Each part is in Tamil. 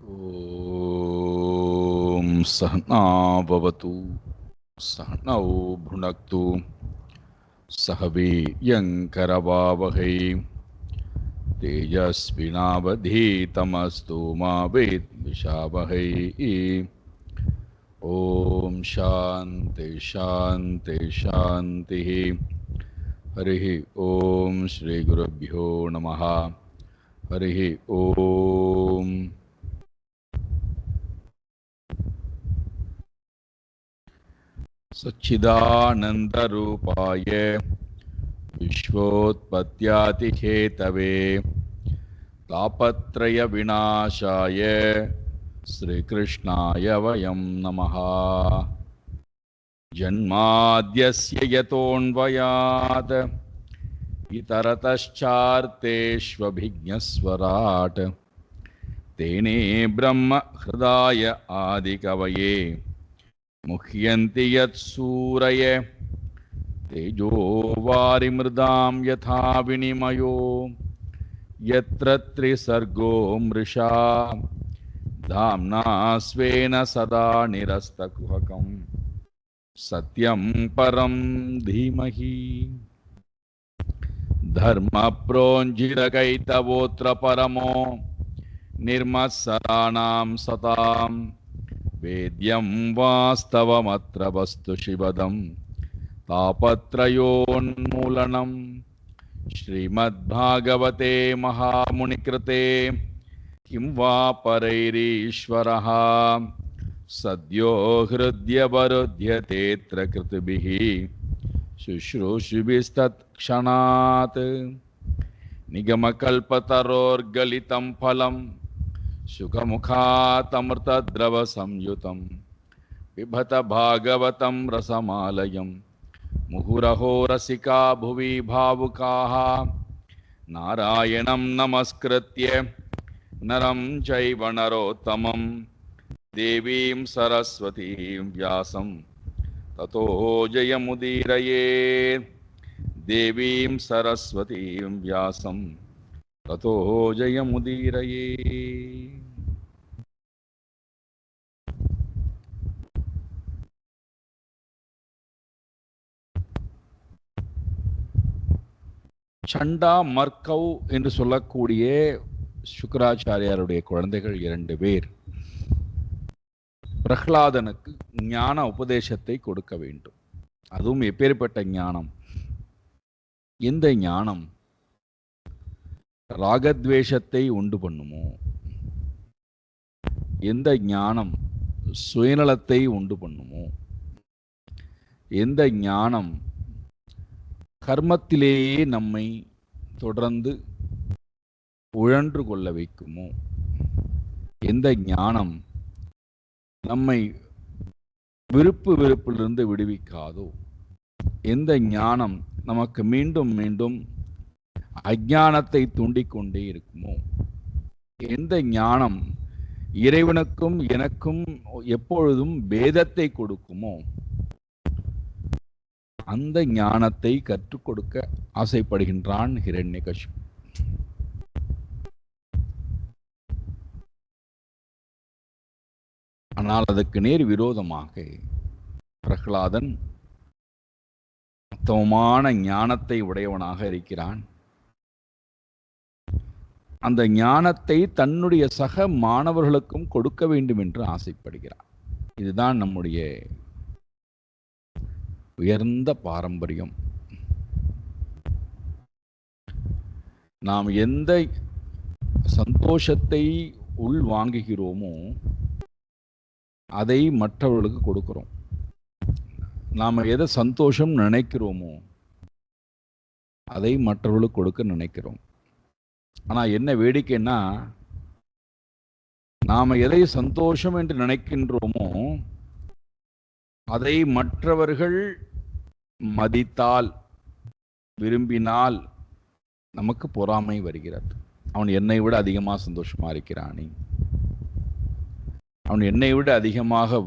ॐ सहना भवतु सहनौ भुनक्तु सह वीर्यङ्करवावहै तेजस्विनावधीतमस्तु मा विद्विषावहै। ॐ शान्ति शान्ति शान्तिः। हरिः ॐ श्रीगुरुभ्यो नमः। हरिः ॐ। सच्चिदानन्दरूपाय विश्वोत्पत्त्यादिहेतवे तापत्रयविनाशाय श्रीकृष्णाय वयं नमः। जन्माद्यस्य यतोऽन्वयात् इतरतश्चार्तेष्वभिज्ञस्वराट् तेने ब्रह्म हृदाय आदिकवये मुह्यन्ति यत्सूरय तेजो वारिमृदां यथा विनिमयो यत्र त्रिसर्गो मृषा धाम्ना स्वेन सदा निरस्तकुहकं सत्यं परं धीमहि। धर्मप्रोञ्जिरकैतवोऽत्र परमो निर्मत्सराणां सतां वेद्यं वास्तवमत्र वस्तु शिवदं तापत्रयोन्मूलनं। श्रीमद्भागवते महामुनिकृते किं वा परैरीश्वरः सद्यो हृद्यवरुध्यतेऽत्र कृतिभिः शुश्रूषुभिस्तत्क्षणात्। निगमकल्पतरोर्गलितं फलं सुखमुखातमृतद्रवसंयुतं पिबत भागवतं रसमालयं मुहुरहो रसिका भुवि भावुकाः। नारायणं नमस्कृत्य नरं चैव नरोत्तमं देवीं सरस्वतीं व्यासं ततो जयमुदीरयेत्। देवीं सरस्वतीं व्यासं ततो जयमुदीरयेत्। சண்டா மர்கவ் என்று சொல்லக்கூடிய சுக்கராச்சாரியாருடைய குழந்தைகள் 2 பேர் பிரஹ்லாதனுக்கு ஞான உபதேசத்தை கொடுக்க வேண்டும். அதுவும் எப்பேற்பட்ட ஞானம்? எந்த ஞானம் ராகத்வேஷத்தை உண்டு பண்ணுமோ, எந்த ஞானம் சுயநலத்தை உண்டு பண்ணுமோ, எந்த ஞானம் கர்மத்திலேயே நம்மை தொடர்ந்து உழன்று கொள்ள வைக்குமோ, எந்த ஞானம் நம்மை வெறுப்பிலிருந்து விடுவிக்காதோ, எந்த ஞானம் நமக்கு மீண்டும் மீண்டும் அஞ்ஞானத்தை தூண்டிக்கொண்டே இருக்குமோ, எந்த ஞானம் இறைவனுக்கும் எனக்கும் எப்பொழுதும் பேதத்தை கொடுக்குமோ, அந்த ஞானத்தை கற்றுக் கொடுக்க ஆசைப்படுகின்றான் ஹிரண்யகசிபு. ஆனால் அதற்கு நேர் விரோதமாக பிரஹ்லாதன் உத்தமமான ஞானத்தை உடையவனாக இருக்கிறான். அந்த ஞானத்தை தன்னுடைய சக மாணவர்களுக்கும் கொடுக்க வேண்டும் என்று ஆசைப்படுகிறான். இதுதான் நம்முடைய உயர்ந்த பாரம்பரியம். நாம் எந்த சந்தோஷத்தை உள் வாங்குகிறோமோ அதை மற்றவர்களுக்கு கொடுக்கிறோம். நாம் எதை சந்தோஷம் நினைக்கிறோமோ அதை மற்றவர்களுக்கு கொடுக்க நினைக்கிறோம். ஆனால் என்ன வேடிக்கைன்னா, நாம் எதை சந்தோஷம் என்று நினைக்கின்றோமோ அதை மற்றவர்கள் மதித்தால், விரும்பினால் நமக்கு பொறாமை வருகிறது. அவன் என்னை விட அதிகமாக சந்தோஷமாக இருக்கிறானே, அவன் என்னை விட அதிகமாக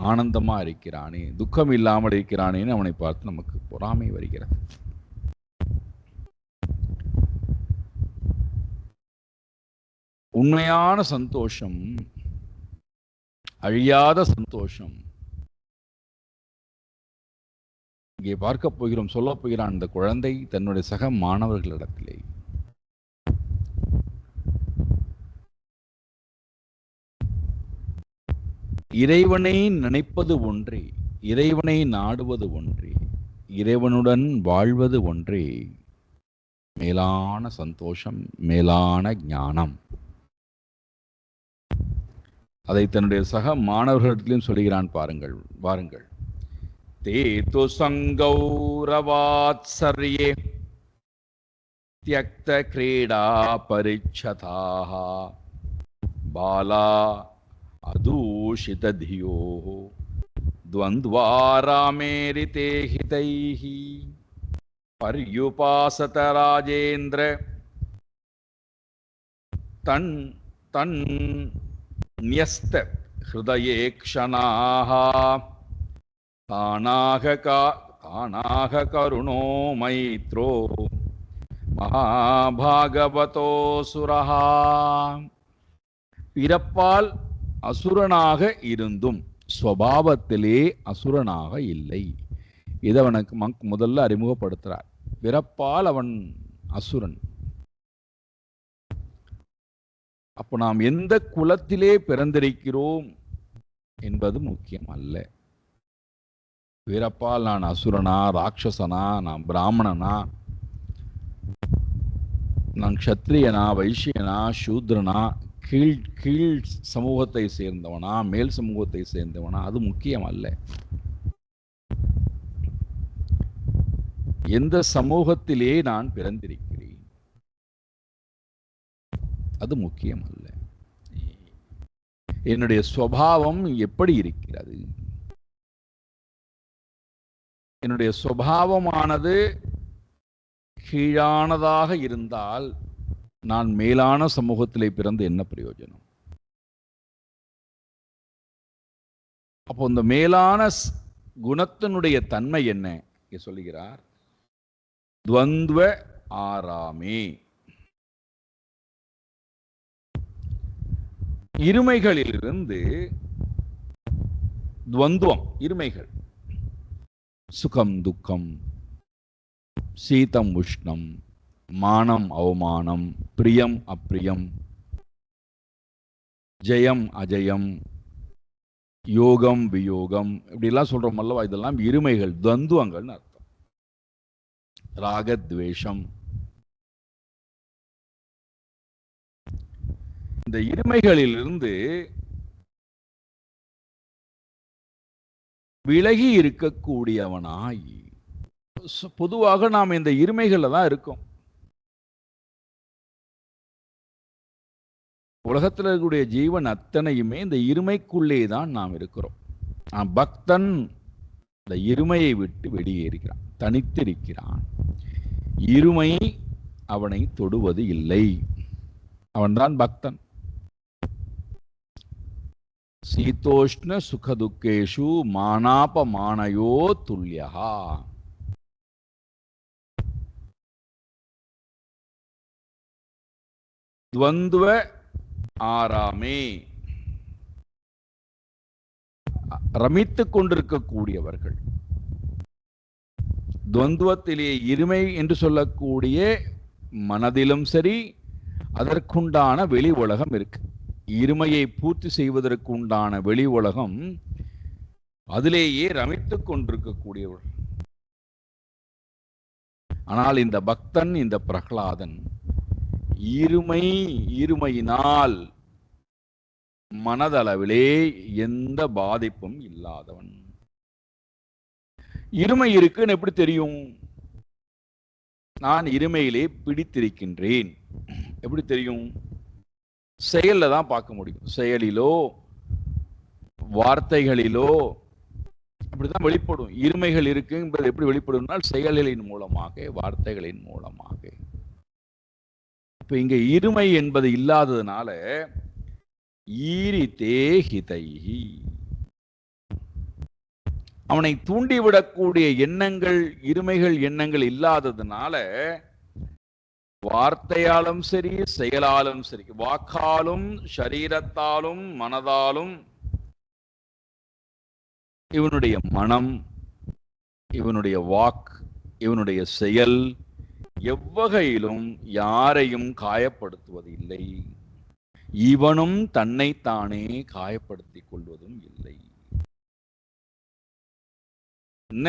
ஆனந்தமாக இருக்கிறானே, துக்கம் இல்லாமல் இருக்கிறானேன்னு அவனை பார்த்து நமக்கு பொறாமை வருகிறது. உண்மையான சந்தோஷம், அழியாத சந்தோஷம் இங்கே பார்க்க போகிறோம். சொல்ல போகிறான் இந்த குழந்தை தன்னுடைய சக மாணவர்களிடத்திலே. இறைவனை நினைப்பது ஒன்றே, இறைவனை நாடுவது ஒன்றே, இறைவனுடன் வாழ்வது ஒன்றே மேலான சந்தோஷம், மேலான ஞானம். அதை தன்னுடைய சக மாணவர்களிடத்திலும் சொல்கிறான். பாருங்கள், வாருங்கள். தேது சங்கௌரவாத்சர்யே த்யக்த கிரீடா பரிச்சதாஹ பாலா அதூஷித தியோஹ துவந்த்வாராமேரிதே ஹிதைஹி பர்யுபாசத ராஜேந்திர தன் தன் ன்யஸ்த ஹிருதயே க்ஷணாஹ தானாக கருணோ மைத்ரோ மகாபாகவதோ சுரஹா. பிறப்பால் அசுரனாக இருந்தும் ஸ்வபாவத்திலே அசுரனாக இல்லை. இதை அவனுக்கு முதல்ல அறிமுகப்படுத்துறார். பிறப்பால் அவன் அசுரன். அப்போ நாம் எந்த குலத்திலே பிறந்திருக்கிறோம் என்பது முக்கியம் அல்ல. பிறப்பால் நான் அசுரனா, ராட்சசனா, நான் பிராமணனா, நான் க்ஷத்ரியனா, வைஷ்யனா, சூத்ரனா, கீழ் கீழ் சமூகத்தை சேர்ந்தவனா, மேல் சமூகத்தை சேர்ந்தவனா, அது முக்கியம் அல்ல. எந்த சமூகத்திலே நான் பிறந்திருக்கிறேன் அது முக்கியம் அல்ல. என்னுடைய சுபாவம் எப்படி இருக்கிறது? என்னுடைய சுபாவமானது கீழானதாக இருந்தால் நான் மேலான சமூகத்திலே பிறந்து என்ன பிரயோஜனம்? அப்போ இந்த மேலான குணத்தினுடைய தன்மை என்ன சொல்லுகிறார்? துவந்த்வ ஆராமே. இருமைகளிலிருந்து துவந்துவம், இருமைகள், சுகம் துக்கம், சீதம் உஷ்ணம், மானம் அவமானம், பிரியம் அப்பிரியம், ஜெயம் அஜயம், யோகம் வியோகம், இப்படிலாம் சொல்றோம் அல்லவா? இதெல்லாம் இருமைகள், துவந்துவங்கள்னு அர்த்தம். ராகத்வேஷம். இந்த இருமைகளிலிருந்து விலகி இருக்கக்கூடியவனாய், பொதுவாக நாம் இந்த இருமைகள்ல தான் இருக்கோம். உலகத்தில் இருக்கக்கூடிய ஜீவன் அத்தனையுமே இந்த இருமைக்குள்ளே தான் நாம் இருக்கிறோம். பக்தன் இந்த இருமையை விட்டு வெளியேறுகிறான், தனித்திருக்கிறான். இருமை அவனை தொடுவது இல்லை. அவன்தான் பக்தன். சீதோஷ்ண சுகதுக்கேஷு மானாபமானயோ துல்யஹா. துவந்துவ ஆராமே. ரமித்துக் கொண்டிருக்கக்கூடியவர்கள், துவந்துவத்திலே இருமை என்று சொல்லக்கூடிய மனதிலும் சரி, அதற்குண்டான வெளி உலகம் இருக்கு. இருமையை பூர்த்தி செய்வதற்கு உண்டான வெளி உலகம், அதிலேயே ரமித்துக் கொண்டிருக்கக்கூடியவர்கள். ஆனால் இந்த பக்தன், இந்த பிரகலாதன் இருமையினால் மனதளவிலே எந்த பாதிப்பும் இல்லாதவன். இருமை இருக்குன்னு எப்படி தெரியும்? நான் இருமையிலே பிடித்திருக்கின்றேன் எப்படி தெரியும்? செயல்ல தான் பார்க்க முடியும். செயலிலோ வார்த்தைகளிலோ அப்படிதான் வெளிப்படும். இருமைகள் இருக்கு என்பது எப்படி வெளிப்படும்னால் செயல்களின் மூலமாக, வார்த்தைகளின் மூலமாக. இப்ப இங்க இருமை என்பது இல்லாததுனால ஈரிதே ஹிதைஹி, அவனை தூண்டிவிடக்கூடிய எண்ணங்கள், இருமைகள் எண்ணங்கள் இல்லாததுனால வார்த்தையாலும் சரி, செயலாலும் சரி, வாக்காலும் சரீரத்தாலும் மனதாலும் இவனுடைய மனம், இவனுடைய வாக், இவனுடைய செயல் எவ்வகையிலும் யாரையும் காயப்படுத்துவது இல்லை. இவனும் தன்னைத்தானே காயப்படுத்திக் கொள்வதும் இல்லை. ந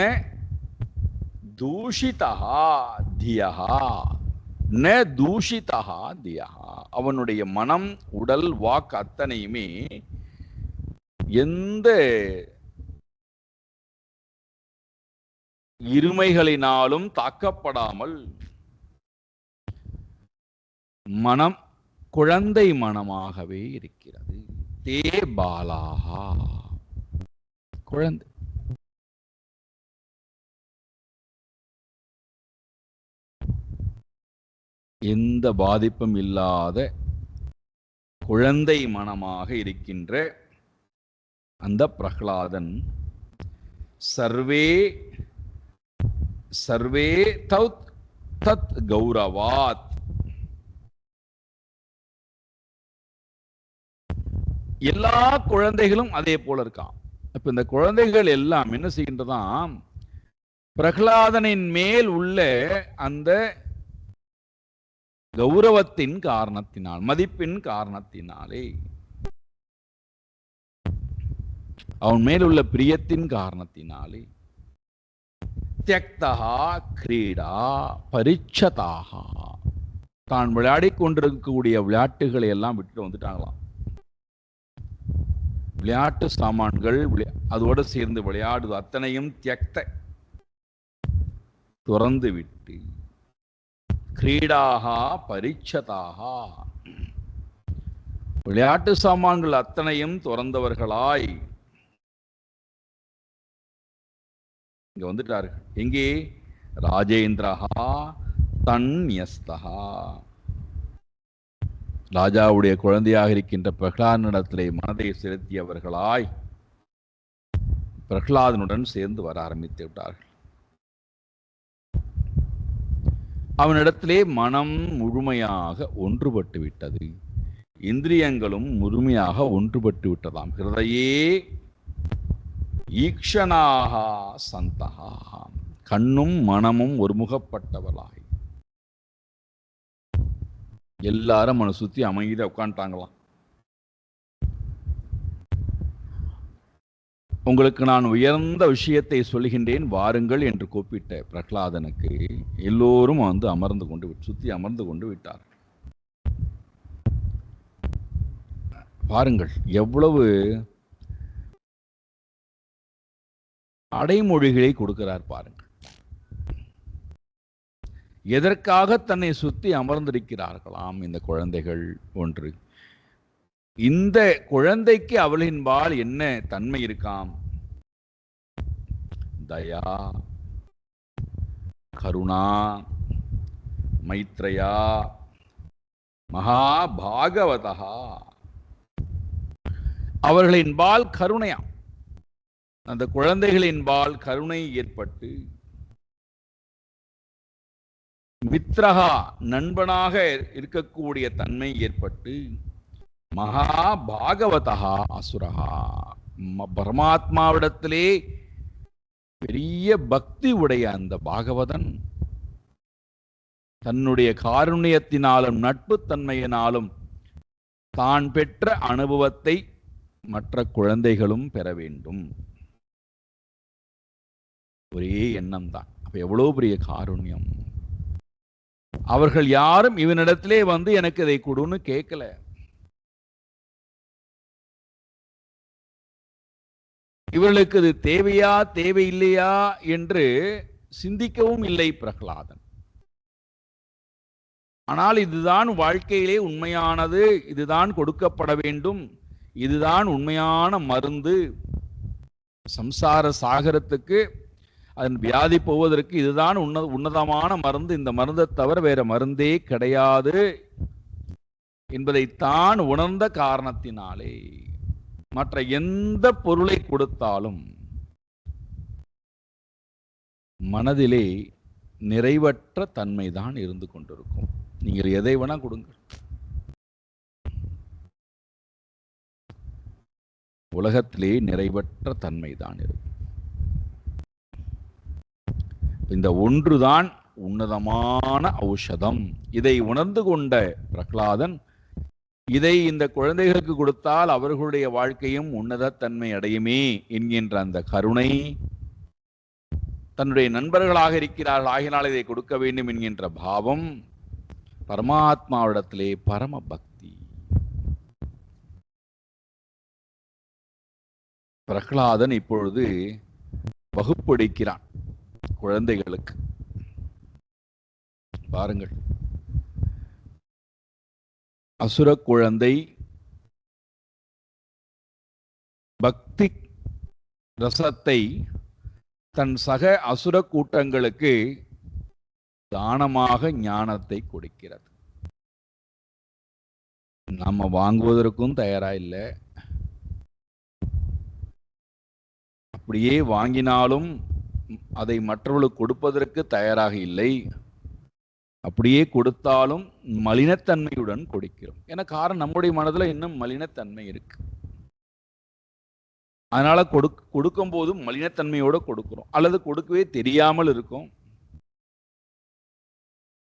தூஷிதா தியஹா, ந தூஷிதா தியஹா. அவனுடைய மனம், உடல், வாக்கு அத்தனையுமே எந்த இருமைகளினாலும் தாக்கப்படாமல் மனம் குழந்தை மனமாகவே இருக்கிறது. தே பாலாஹா, குழந்தை. எந்த பாதிப்பும் இல்லாத குழந்தை மனமாக இருக்கின்ற அந்த பிரகலாதன் சர்வே சர்வே தத் கௌரவாத், எல்லா குழந்தைகளும் அதே போல இருக்கான். அப்ப இந்த குழந்தைகள் எல்லாம் என்ன செய்கின்றதாம், பிரகலாதனின் மேல் உள்ள அந்த கௌரவத்தின் காரணத்தினால், மதிப்பின் காரணத்தினாலே, அவன் மேல் உள்ள பிரியத்தின் காரணத்தினாலே தியக்தஹா கிரீடா பரிச்சதாக, தான் விளையாடி கொண்டிருக்கக்கூடிய விளையாட்டுகளை எல்லாம் விட்டுட்டு வந்துட்டாங்களாம். விளையாட்டு சாமான்கள், அதோடு சேர்ந்து விளையாடுவது அத்தனையும் தியக்த, துறந்து விட்டு, கிரீடாகா பரிச்சதாகா, விளையாட்டு சாமான்கள் அத்தனையும் துறந்தவர்களாய் இங்க வந்துட்டார்கள். எங்கே? ராஜேந்திரஹா தன்யஸ்தஹா, ராஜாவுடைய குழந்தையாக இருக்கின்ற பிரகலாதனிடத்திலே மனதை செலுத்தியவர்களாய் பிரகலாதனுடன் சேர்ந்து வர ஆரம்பித்து விட்டார்கள். அவனிடத்திலே மனம் முழுமையாக ஒன்றுபட்டு விட்டது, இந்திரியங்களும் முழுமையாக ஒன்றுபட்டு விட்டதாம். ஹிருதயே ஈக்ஷணாக சந்தகா, கண்ணும் மனமும் ஒருமுகப்பட்டவளாய் எல்லாரும் அவனை சுத்தி அமைதியா உட்காந்துட்டாங்களாம். உங்களுக்கு நான் உயர்ந்த விஷயத்தை சொல்கின்றேன் வாருங்கள் என்று கூப்பிட்ட பிரகலாதனுக்கு எல்லோரும் வந்து அமர்ந்து கொண்டு சுத்தி அமர்ந்து கொண்டு விட்டார். பாருங்கள் எவ்வளவு அடைமொழிகளை கொடுக்கிறார் பாருங்கள். எதற்காக தன்னை சுத்தி அமர்ந்திருக்கிறார்களாம் இந்த குழந்தைகள்? ஒன்று, இந்த குழந்தைக்கு அவளின்பால் என்ன தன்மை இருக்காம்? தயா, கருணா, மைத்ரயா, மகாபாகவதா, அவர்களின்பால் கருணையாம். அந்த குழந்தைகளின்பால் கருணை ஏற்பட்டு, மித்ரஹா நண்பனாக இருக்கக்கூடிய தன்மை ஏற்பட்டு, மகாபாகவதா அசுரஹா பரமாத்மாவிடத்திலே பெரிய பக்தி உடைய அந்த பாகவதன் தன்னுடைய காருண்யத்தினாலும் நட்புத்தன்மையினாலும் தான் பெற்ற அனுபவத்தை மற்ற குழந்தைகளும் பெற வேண்டும். ஒரே எண்ணம் தான். அப்ப எவ்வளவு பெரிய காருண்யம்! அவர்கள் யாரும் இவனிடத்திலே வந்து எனக்கு இதை கொடுன்னு கேட்கல. இவர்களுக்கு இது தேவையா தேவையில்லையா என்று சிந்திக்கவும் இல்லை பிரகலாதன். ஆனால் இதுதான் வாழ்க்கையிலே உண்மையானது, இதுதான் கொடுக்கப்பட வேண்டும், இதுதான் உண்மையான மருந்து, சம்சார சாகரத்துக்கு அதன் வியாதி போவதற்கு இதுதான் உன்னதமான மருந்து, இந்த மருந்தை தவிர வேற மருந்தே கிடையாது என்பதைத்தான் உணர்ந்த காரணத்தினாலே மற்ற எந்த பொருளை கொடுத்தாலும் மனதிலே நிறைவற்ற தன்மைதான் இருந்து கொண்டிருக்கும். நீங்கள் எதை வேணா கொடுங்க. உலகத்திலே நிறைவற்ற தன்மை தான் இருக்கும். இந்த ஒன்றுதான் உன்னதமான ஔஷதம். இதை உணர்ந்து கொண்ட பிரகலாதன் இதை இந்த குழந்தைகளுக்கு கொடுத்தால் அவர்களுடைய வாழ்க்கையும் உன்னதத்தன்மை அடையுமே என்கின்ற அந்த கருணை, தன்னுடைய நண்பர்களாக இருக்கிறார்கள் ஆகினால் இதை கொடுக்க வேண்டும் என்கின்ற பாவம், பரமாத்மாவிடத்திலே பரம பக்தி. பிரகலாதன் இப்பொழுது வகுப்பெடுக்கிறான் குழந்தைகளுக்கு. பாருங்கள், அசுர குழந்தை பக்தி ரசத்தை தன் சக அசுர கூட்டங்களுக்கு தானமாக ஞானத்தை கொடுக்கிறது. நம்ம வாங்குவதற்கும் தயாரா இல்லை, அப்படியே வாங்கினாலும் அதை மற்றவர்களுக்கு கொடுப்பதற்கு தயாராக இல்லை, அப்படியே கொடுத்தாலும் மலினத்தன்மையுடன் கொடுக்கிறோம். ஏன்னா காரணம், நம்முடைய மனதில் இன்னும் மலினத்தன்மை இருக்கு. அதனால கொடுக்கும் போதும் மலினத்தன்மையோட கொடுக்கிறோம், அல்லது கொடுக்கவே தெரியாமல் இருக்கும்.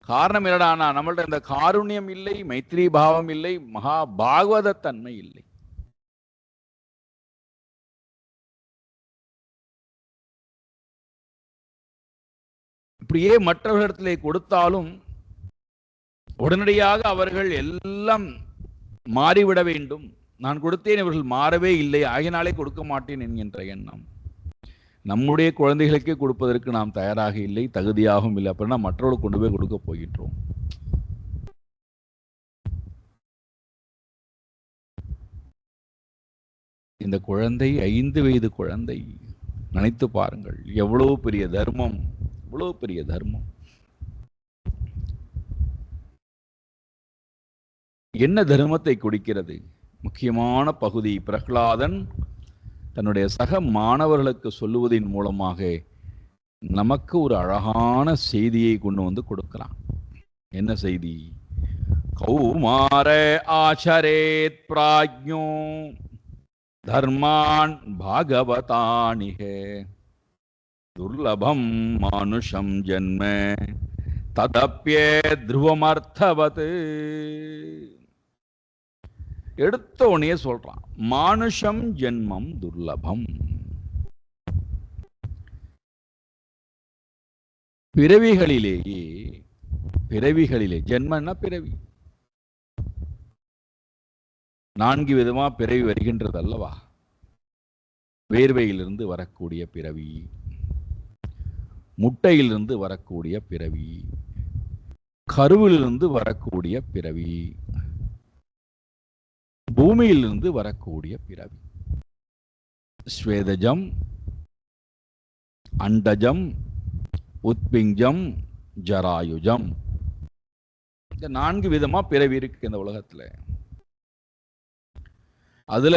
காரணம் என்னடானா, நம்மள்ட்ட இந்த காருண்யம் இல்லை, மைத்திரி பாவம் இல்லை, மகா பாகவத தன்மை இல்லை. இப்படியே மற்றவர்களிடத்திலே கொடுத்தாலும் உடனடியாக அவர்கள் எல்லாம் மாறிவிட வேண்டும். நான் கொடுத்தேன், இவர்கள் மாறவே இல்லை, ஆகினாலே கொடுக்க மாட்டேன் என்கின்ற எண்ணம். நம்முடைய குழந்தைகளுக்கே கொடுப்பதற்கு நாம் தயாராக இல்லை, தகுதியாகவும் இல்லை. அப்படின்னா மற்றவர்களுக்கு கொண்டு போய் கொடுக்க போகின்றோம். இந்த குழந்தை 5 வயது குழந்தை. நினைத்து பாருங்கள், எவ்வளவு பெரிய தர்மம், எவ்வளவு பெரிய தர்மம். என்ன தர்மத்தை கொடுக்கிறது? முக்கியமான பகுதி, பிரகலாதன் தன்னுடைய சக மாணவர்களுக்கு சொல்லுவதன் மூலமாக நமக்கு ஒரு அழகான செய்தியை கொண்டு வந்து கொடுக்கலாம். என்ன செய்தி? கௌமார ஆச்சரேத் பிராஜ்ஞோ தர்மான் பாகவதானிஹ துர்லபம் மானுஷம் ஜன்ம ததப்யே த்ருவமர்த்தவத். எடுத்த உடனே சொல்றான், மானுஷம் ஜென்மம் துர்லபம். பிறவிகளிலே ஜென்மன்னா பிறவி, 4 விதமா பிறவி வருகின்றது அல்லவா? வேர்வையிலிருந்து வரக்கூடிய பிறவி, முட்டையிலிருந்து வரக்கூடிய பிறவி, கருவிலிருந்து வரக்கூடிய பிறவி, பூமியிலிருந்து வரக்கூடிய பிறவி. ஸ்வேதஜம், அண்டஜம், உத்பிங்கம், ஜராயுஜம். இந்த 4 விதமா பிறவி இருக்கு இந்த உலகத்துல. அதுல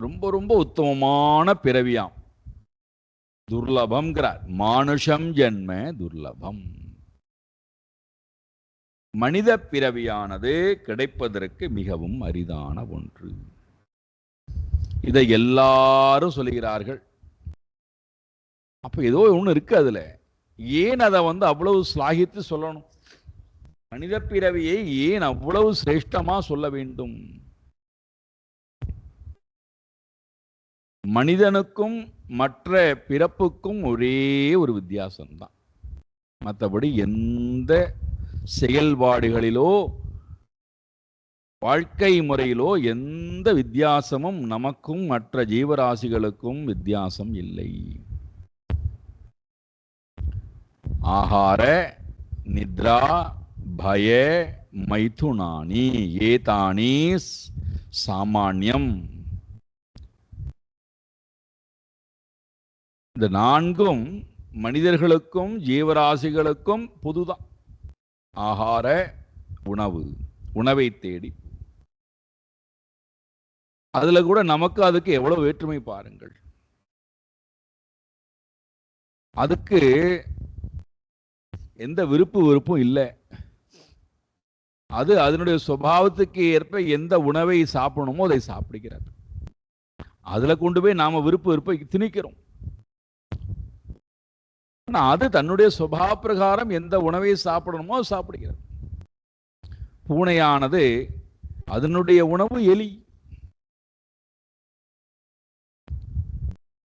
ரொம்ப ரொம்ப உத்தமமான பிறவியாம் துர்லபம்ங்கிறார். மானுஷம் ஜென்ம துர்லபம். மனித பிறவியானது கிடைப்பதற்கு மிகவும் அரிதான ஒன்று. இதை எல்லாரும் சொல்லுகிறார்கள். அப்ப ஏதோ ஒண்ணு இருக்கு அதுல. ஏன் அதை அவ்வளவு ஸ்லாகித்து சொல்லணும்? மனித பிறவியை ஏன் அவ்வளவு சிரேஷ்டமா சொல்ல வேண்டும்? மனிதனுக்கும் மற்ற பிறப்புக்கும் ஒரே ஒரு வித்தியாசம்தான். மற்றபடி எந்த செயல்பாடுகளிலோ வாழ்க்கை முறையிலோ எந்த வித்தியாசமும் நமக்கும் மற்ற ஜீவராசிகளுக்கும் வித்தியாசம் இல்லை. ஆகார, நித்ரா, பய, மைதுனானி ஏதானி சாமான்யம். இந்த 4ம் மனிதர்களுக்கும் ஜீவராசிகளுக்கும் பொதுதான். ஆகார, உணவு, உணவை தேடி. அதுல கூட நமக்கு அதுக்கு எவ்வளவு வேற்றுமை பாருங்கள். அதுக்கு எந்த விருப்பும் இல்லை. அது அதனுடைய சுபாவத்துக்கு ஏற்ப எந்த உணவை சாப்பிடணுமோ அதை சாப்பிடுகிறது. அதுல கொண்டு போய் நாம விருப்ப விருப்ப திணிக்கிறோம். ஆனா அது தன்னுடைய சுபாவ பிரகாரம் எந்த உணவை சாப்பிடணுமோ சாப்பிடுகிறது. பூனையானது அதனுடைய உணவு எலி,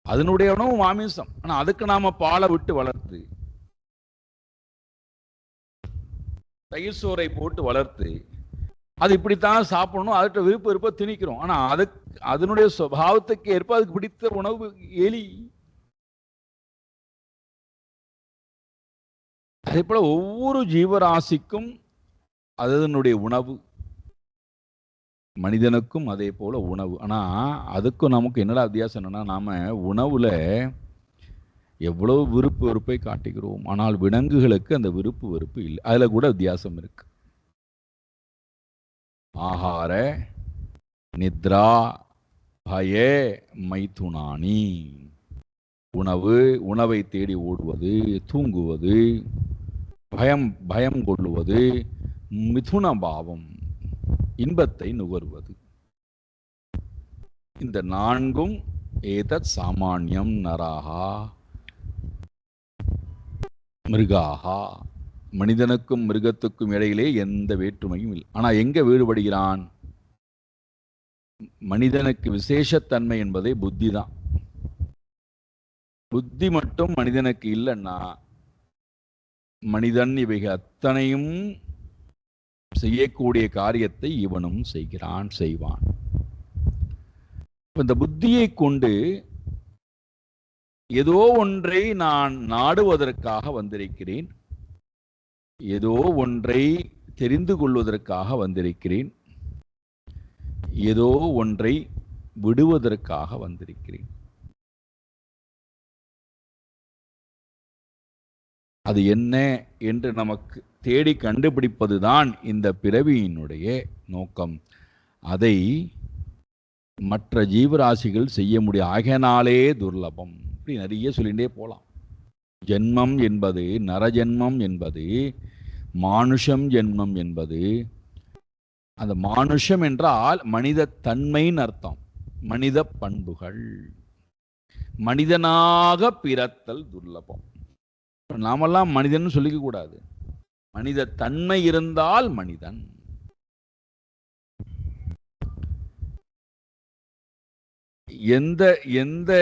அதனுடைய உணவு மாமிசம். ஆனா அதுக்கு நாம பாலை விட்டு வளர்த்து, தயிர் சோறை போட்டு வளர்த்து அது இப்படித்தான் சாப்பிடணும், அதுக்கு விருப்ப விருப்ப திணிக்கிறோம். ஆனா அதுக்கு அதனுடைய சுபாவத்துக்கு ஏற்ப அதுக்கு பிடித்த உணவு எலி. அதே போல ஒவ்வொரு ஜீவராசிக்கும் அதனுடைய உணவு, மனிதனுக்கும் அதே போல உணவு. ஆனா அதுக்கும் நமக்கு என்னடா வித்தியாசம் என்னன்னா, நாம உணவுல எவ்வளவு விருப்பு வெறுப்பை காட்டுகிறோம், ஆனால் விலங்குகளுக்கு அந்த விருப்பு வெறுப்பு இல்லை. அதுல கூட வித்தியாசம் இருக்கு. ஆகார நித்ரா பயே மைதுனானி, உணவு, உணவை தேடி ஓடுவது, தூங்குவது, பயம் கொள்ளுவது, மிதுன பாவம், இன்பத்தை நுகர்வது. இந்த நான்கும் ஏதத் சாமானியம் நராகா மிருகாகா, மனிதனுக்கும் மிருகத்துக்கும் இடையிலே எந்த வேற்றுமையும் இல்லை. ஆனா எங்க வேறுபடுகிறான்? மனிதனுக்கு விசேஷத்தன்மை என்பதே புத்தி தான். புத்தி மட்டும் மனிதனுக்கு இல்லைன்னா மனிதன் இவைகள் அத்தனையும் செய்யக்கூடிய காரியத்தை இவனும் செய்வான். இந்த புத்தியை கொண்டு ஏதோ ஒன்றை நான் நாடுவதற்காக வந்திருக்கிறேன், ஏதோ ஒன்றை தெரிந்து கொள்வதற்காக வந்திருக்கிறேன், ஏதோ ஒன்றை விடுவதற்காக வந்திருக்கிறேன். அது என்ன என்று நமக்கு தேடி கண்டுபிடிப்பதுதான் இந்த பிறவியினுடைய நோக்கம். அதை மற்ற ஜீவராசிகள் செய்ய முடியும். ஆகையினாலே துர்லபம். இப்படி நிறைய சொல்லிகிட்டே போகலாம். ஜென்மம் என்பது, நரஜென்மம் என்பது, மானுஷம் ஜென்மம் என்பது, அந்த மானுஷம் என்றால் மனித தன்மைன்னு அர்த்தம். மனித பண்புகள், மனிதனாக பிறத்தல் துர்லபம். நாமெல்லாம் மனிதன் சொல்லிக்க கூடாது. மனித தன்மை இருந்தால் மனிதன். எந்த எந்த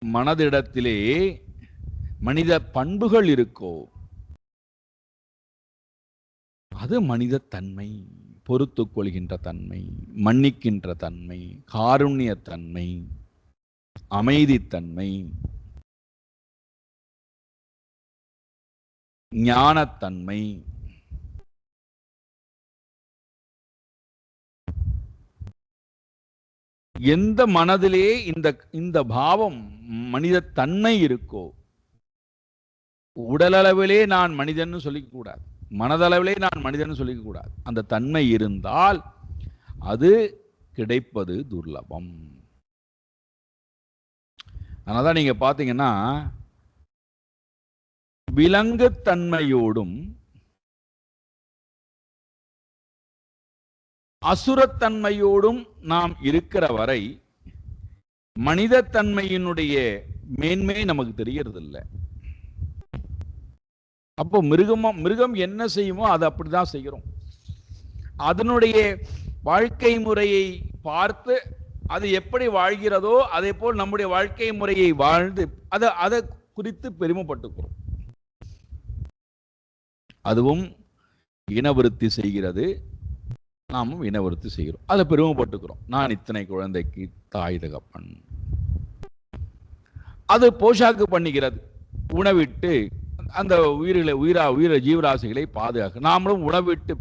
மனதிடத்திலே மனித பண்புகள் இருக்கோ அது மனித தன்மை. பொறுத்துக் கொள்கின்ற தன்மை, மன்னிக்கின்ற தன்மை, காருண்ய தன்மை, அமைதித்தன்மை, ஞானத்தன்மை, எந்த மனதிலே இந்த பாவம் மனித தன்மை இருக்கோ, உடலளவிலே நான் மனிதன் சொல்லிக்க கூடாது, மனதளவிலே நான் மனிதன் சொல்லிக்க கூடாது. அந்த தன்மை இருந்தால் அது கிடைப்பது துர்லபம். அதனால நீங்க பாத்தீங்கன்னா விலங்குத்தன்மையோடும் அசுரத்தன்மையோடும் நாம் இருக்கிற வரை மனிதத்தன்மையினுடைய மேன்மை நமக்கு தெரியறது இல்லை. அப்போ மிருகம் என்ன செய்யுமோ அது அப்படிதான் செய்கிறோம். அதனுடைய வாழ்க்கை முறையை பார்த்து அது எப்படி வாழ்கிறதோ அதே போல் நம்முடைய வாழ்க்கை முறையை வாழ்ந்து அதை குறித்து பெருமைப்பட்டுக்கிறோம். அதுவும் இனவிருத்தி செய்கிறது, நாமும் இனவிருத்தி செய்கிறோம், அதை பெருமைப்பட்டுக்கிறோம். நான் இத்தனை குழந்தைக்கு தாய் தகப்பன். அது போஷாக்கு பண்ணுகிறது, உணவிட்டு அந்த உயிர ஜீவராசிகளை பாதுகாக்க. நாமளும் உணவிட்டு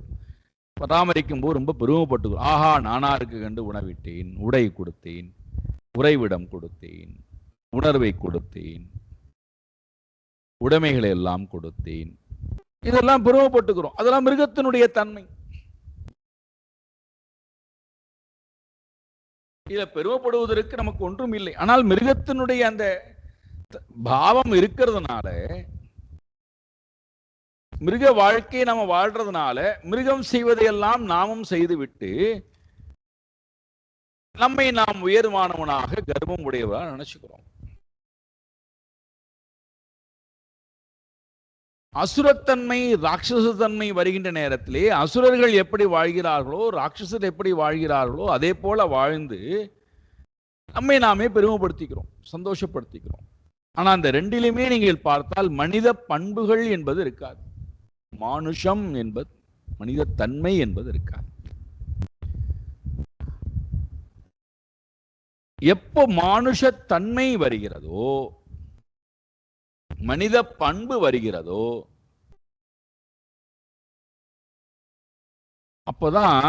பராமரிக்கும் போது ரொம்ப பெருமைப்பட்டுக்கிறோம். ஆஹா, நானாருக்கு கண்டு உணவிட்டேன், உடை கொடுத்தேன், உறைவிடம் கொடுத்தேன், உணர்வை கொடுத்தேன், உடைமைகளை எல்லாம் கொடுத்தேன், இதெல்லாம் பெருமைப்பட்டுக்கிறோம். அதெல்லாம் மிருகத்தினுடைய தன்மை. இத பெருமைப்படுவதற்கு நமக்கு ஒன்றும் இல்லை. ஆனால் மிருகத்தினுடைய அந்த பாவம் இருக்கிறதுனால மிருக வாழ்க்கையை நம்ம வாழ்றதுனால மிருகம் செய்வதையெல்லாம் நாமும் செய்துவிட்டு நம்மை நாம் உயர்வானவனாக கர்வம் உடையவராக நினைச்சுக்கிறோம். அசுரத்தன்மை ராட்சசத்தன்மை வருகின்ற நேரத்திலே அசுரர்கள் எப்படி வாழ்கிறார்களோ ராட்சசர் எப்படி வாழ்கிறார்களோ அதே போல வாழ்ந்து நம்மை நாமே பெருமைப்படுத்திக்கிறோம், சந்தோஷப்படுத்திக்கிறோம். ஆனா அந்த ரெண்டிலுமே நீங்கள் பார்த்தால் மனித பண்புகள் என்பது இருக்காது. மானுஷம் என்பது, மனித தன்மை என்பது இருக்காது. எப்போ மானுஷ தன்மை வருகிறதோ, மனித பண்பு வருகிறதோ, அப்பதான்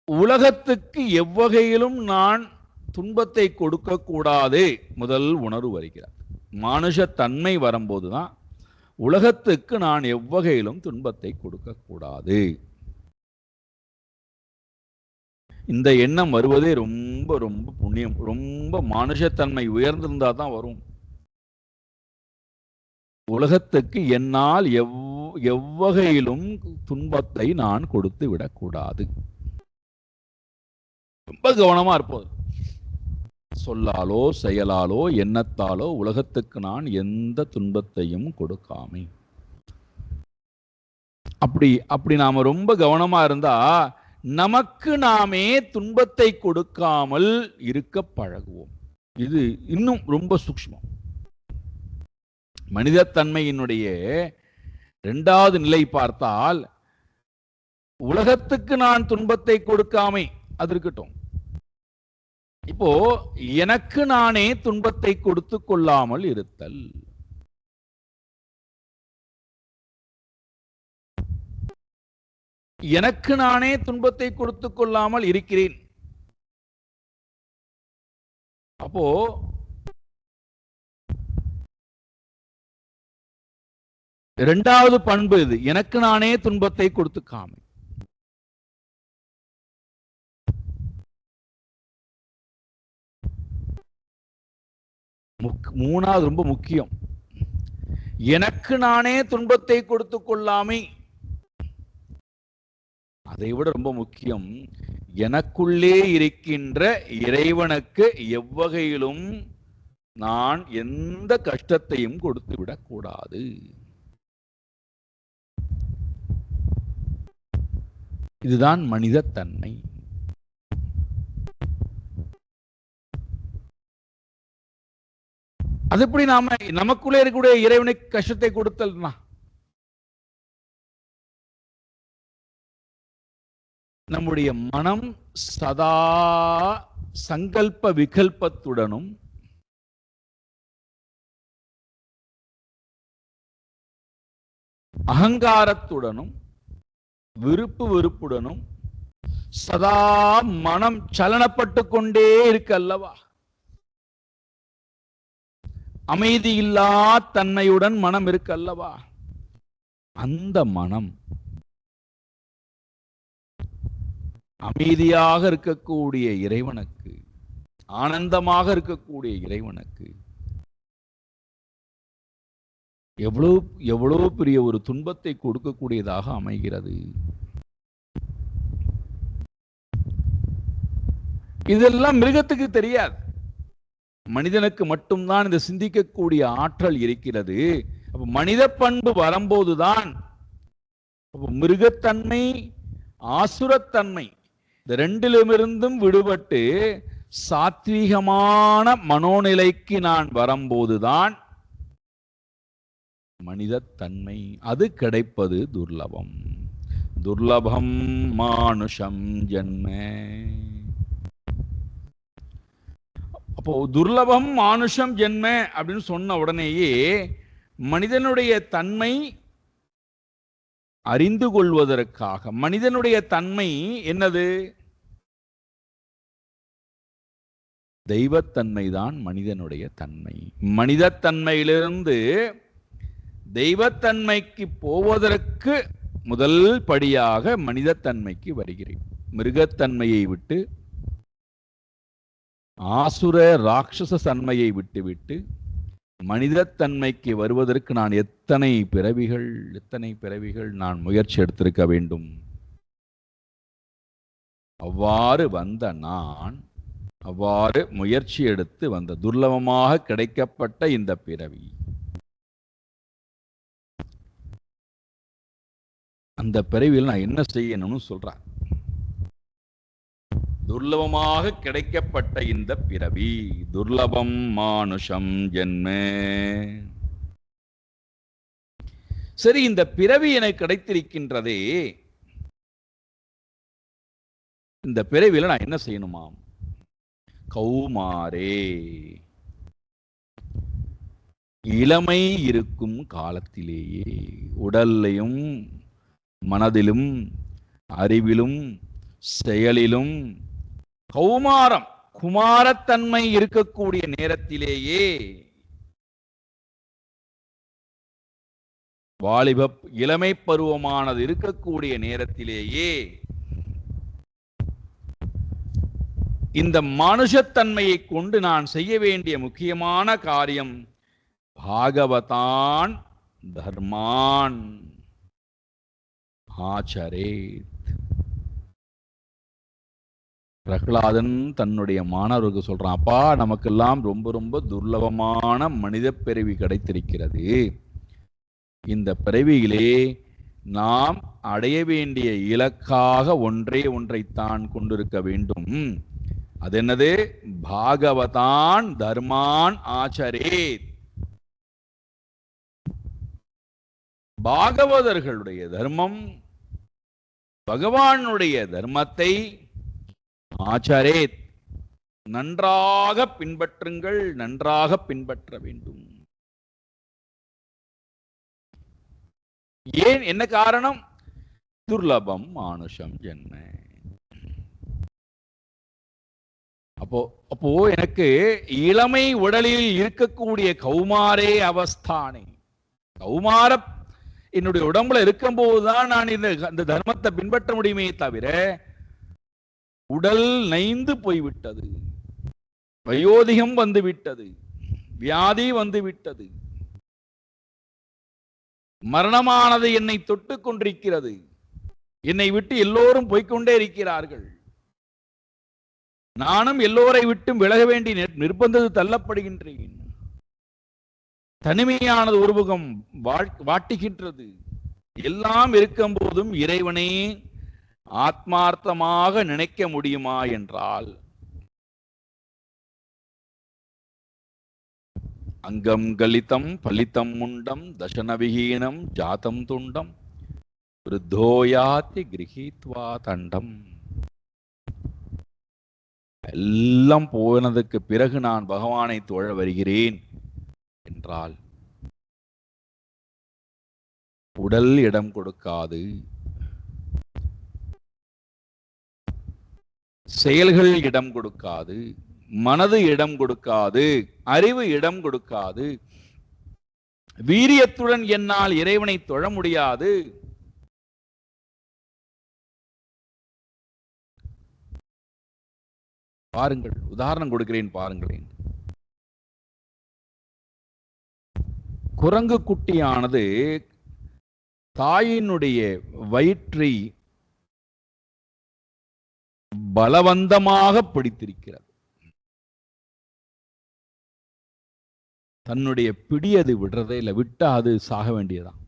உலகத்துக்கு எவ்வகையிலும் நான் துன்பத்தை கொடுக்க கூடாது முதல் உணர்வு வருகிறது. மானுஷ தன்மை வரும்போதுதான் உலகத்துக்கு நான் எவ்வகையிலும் துன்பத்தை கொடுக்க கூடாது. இந்த எண்ணம் வருவதே ரொம்ப ரொம்ப புண்ணியம். ரொம்ப மானுஷத்தன்மை உயர்ந்திருந்தா தான் வரும். உலகத்துக்கு என்னால் எவ்வகையிலும் துன்பத்தை நான் கொடுத்து விடக்கூடாது. ரொம்ப கவனமா இருப்போம். சொல்லாலோ செயலாலோ எண்ணத்தாலோ உலகத்துக்கு நான் எந்த துன்பத்தையும் கொடுக்காமை. அப்படி நாம ரொம்ப கவனமா இருந்தா நமக்கு நாமே துன்பத்தை கொடுக்காமல் இருக்க பழகுவோம். இது இன்னும் ரொம்ப சூக்ஷ்மம். மனிதத்தன்மையினுடைய இரண்டாவது நிலை பார்த்தால் உலகத்துக்கு நான் துன்பத்தை கொடுக்காமை அது இருக்கட்டும். இப்போ எனக்கு நானே துன்பத்தை கொடுத்து கொள்ளாமல் இருத்தல். எனக்கு நானே துன்பத்தை கொடுத்து கொள்ளாமல் இருக்கிறேன். அப்போ இரண்டாவது பண்பு இது, எனக்கு நானே துன்பத்தை கொடுத்துக்காமை. மூணாவது ரொம்ப முக்கியம், எனக்கு நானே துன்பத்தை கொடுத்து கொள்ளாமை. அதை விட ரொம்ப முக்கியம், எனக்குள்ளே இருக்கின்ற இறைவனுக்கு எவ்வகையிலும் நான் எந்த கஷ்டத்தையும் கொடுத்து விடக்கூடாது. இதுதான் மனிதத்தன்மை. அது எப்படி நாம நமக்குள்ளே இருக்கக்கூடிய இறைவனுக்கு கஷ்டத்தை கொடுத்தல்னா, நம்முடைய மனம் சதா சங்கல்ப விகல்பத்துடனும் அகங்காரத்துடனும் விருப்பு வெறுப்புடனும் சதா மனம் சலனப்பட்டு கொண்டே இருக்கு அல்லவா. அமைதி இல்லா தன்மையுடன் மனம் இருக்கு அல்லவா. அந்த மனம் அமைதியாக இருக்கக்கூடிய இறைவனுக்கு, ஆனந்தமாக இருக்கக்கூடிய இறைவனுக்கு எவ்வளவு பெரிய ஒரு துன்பத்தை கொடுக்கக்கூடியதாக அமைகிறது. இதெல்லாம் மிருகத்துக்கு தெரியாது. மனிதனுக்கு மட்டும்தான் இந்த சிந்திக்கக்கூடிய ஆற்றல் இருக்கிறது. அப்ப மனித பண்பு வரும்போதுதான் மிருகத்தன்மை ஆசுரத்தன்மை இந்த ரெண்டிலுமிருந்தும் விடுபட்டு சாத்வீகமான மனோநிலைக்கு நான் வரும்போதுதான் மனிதத்தன்மை அது கிடைப்பது துர்லபம். துர்லபம் மானுஷம் ஜன்ம. அப்போ துர்லபம் மானுஷம் ஜென்ம அப்படின்னு சொன்ன உடனேயே மனிதனுடைய தன்மை அறிந்து கொள்வதற்காக, மனிதனுடைய தன்மை என்னது? தெய்வத்தன்மைதான் மனிதனுடைய தன்மை. மனிதத்தன்மையிலிருந்து தெய்வத்தன்மைக்கு போவதற்கு முதல் படியாக மனிதத்தன்மைக்கு வருகிறேன். மிருகத்தன்மையை விட்டு ஆசுர ராட்சச தன்மையை விட்டுவிட்டு மனிதத்தன்மைக்கு வருவதற்கு நான் எத்தனை பிறவிகள் நான் முயற்சி எடுத்திருக்க வேண்டும். அவ்வாறு வந்த நான், அவ்வாறு முயற்சி எடுத்து வந்த துர்லபமாக கிடைக்கப்பட்ட இந்த பிறவி, அந்த பிறவியில் நான் என்ன செய்யணும்னு சொல்றேன். துர்லபமாக கிடைக்கப்பட்ட இந்த பிறவி, துர்லபம் மானுஷம் ஜென்மே. சரி, இந்த பிறவி எனக்கு கிடைத்திருக்கின்றதே, இந்த பிறவியில நான் என்ன செய்யணுமாம்? கௌமாரே, இளமை இருக்கும் காலத்திலேயே, உடல்லையும் மனதிலும் அறிவிலும் செயலிலும் கௌமாரம், குமாரத்தன்மை இருக்கக்கூடிய நேரத்திலேயே, வாலிப இளமை பருவமானது இருக்கக்கூடிய நேரத்திலேயே இந்த மனுஷத்தன்மையை கொண்டு நான் செய்ய வேண்டிய முக்கியமான காரியம் பாகவதான் தர்மான் ஆச்சரேத். பிரகலாதன் தன்னுடைய மாணவருக்கு சொல்றான், அப்பா, நமக்கெல்லாம் ரொம்ப ரொம்ப துர்லபமான மனித பிறவி கிடைத்திருக்கிறது. இந்த பிறவியிலே நாம் அடைய வேண்டிய இலக்காக ஒன்றைத்தான் கொண்டிருக்க வேண்டும். அது என்னது? பாகவதான் தர்மான் ஆச்சரேத். பாகவதர்களுடைய தர்மம், பகவானுடைய தர்மத்தை ஆச்சரேத், நன்றாக பின்பற்றுங்கள், நன்றாக பின்பற்ற வேண்டும். ஏன்? என்ன காரணம்? துர்லபம் மானுஷம் ஜென்ம. அப்போ எனக்கு இளமை உடலில் இருக்கக்கூடிய கௌமாரே அவஸ்தானே, கௌமார என்னுடைய உடம்புல இருக்கும் போதுதான் நான் இந்த தர்மத்தை பின்பற்ற முடியுமே தவிர, உடல் நைந்து போய்விட்டது, வயோதிகம் வந்துவிட்டது, வியாதி வந்துவிட்டது, மரணமானது என்னை தொட்டு கொண்டிருக்கிறது, என்னை விட்டு எல்லோரும் போய்கொண்டே இருக்கிறார்கள், நானும் எல்லோரை விட்டும் விலக வேண்டி நிர்பந்தது தள்ளப்படுகின்றேன், தனிமையானது ஒருமுகம் வாட்டுகின்றது. எல்லாம் இருக்கும் போதும் இறைவனை ஆத்மார்த்தமாக நினைக்க முடியுமா என்றால், அங்கம் கலிதம் பலிதம் முண்டம் தசனவிஹீனம் ஜாதம் துண்டம் விருத்தோயாதி கிரகித்வா தண்டம். எல்லாம் போனதுக்கு பிறகு நான் பகவானை தொழ வருகிறேன் என்றால், உடல் இடம் கொடுக்காது, செயல்கள் இடம் கொடுக்காது, மனது இடம் கொடுக்காது, அறிவு இடம் கொடுக்காது, வீரியத்துடன் என்னால் இறைவனை தொழ முடியாது. பாருங்கள், உதாரணம் கொடுக்கிறேன், பாருங்களேன். குரங்கு குட்டியானது தாயினுடைய வயிற்றை பலவந்தமாக பிடித்திருக்கிறது. தன்னுடைய பிடி அது விடுறதே இல்லை, விட்டா அது சாக வேண்டியதான்.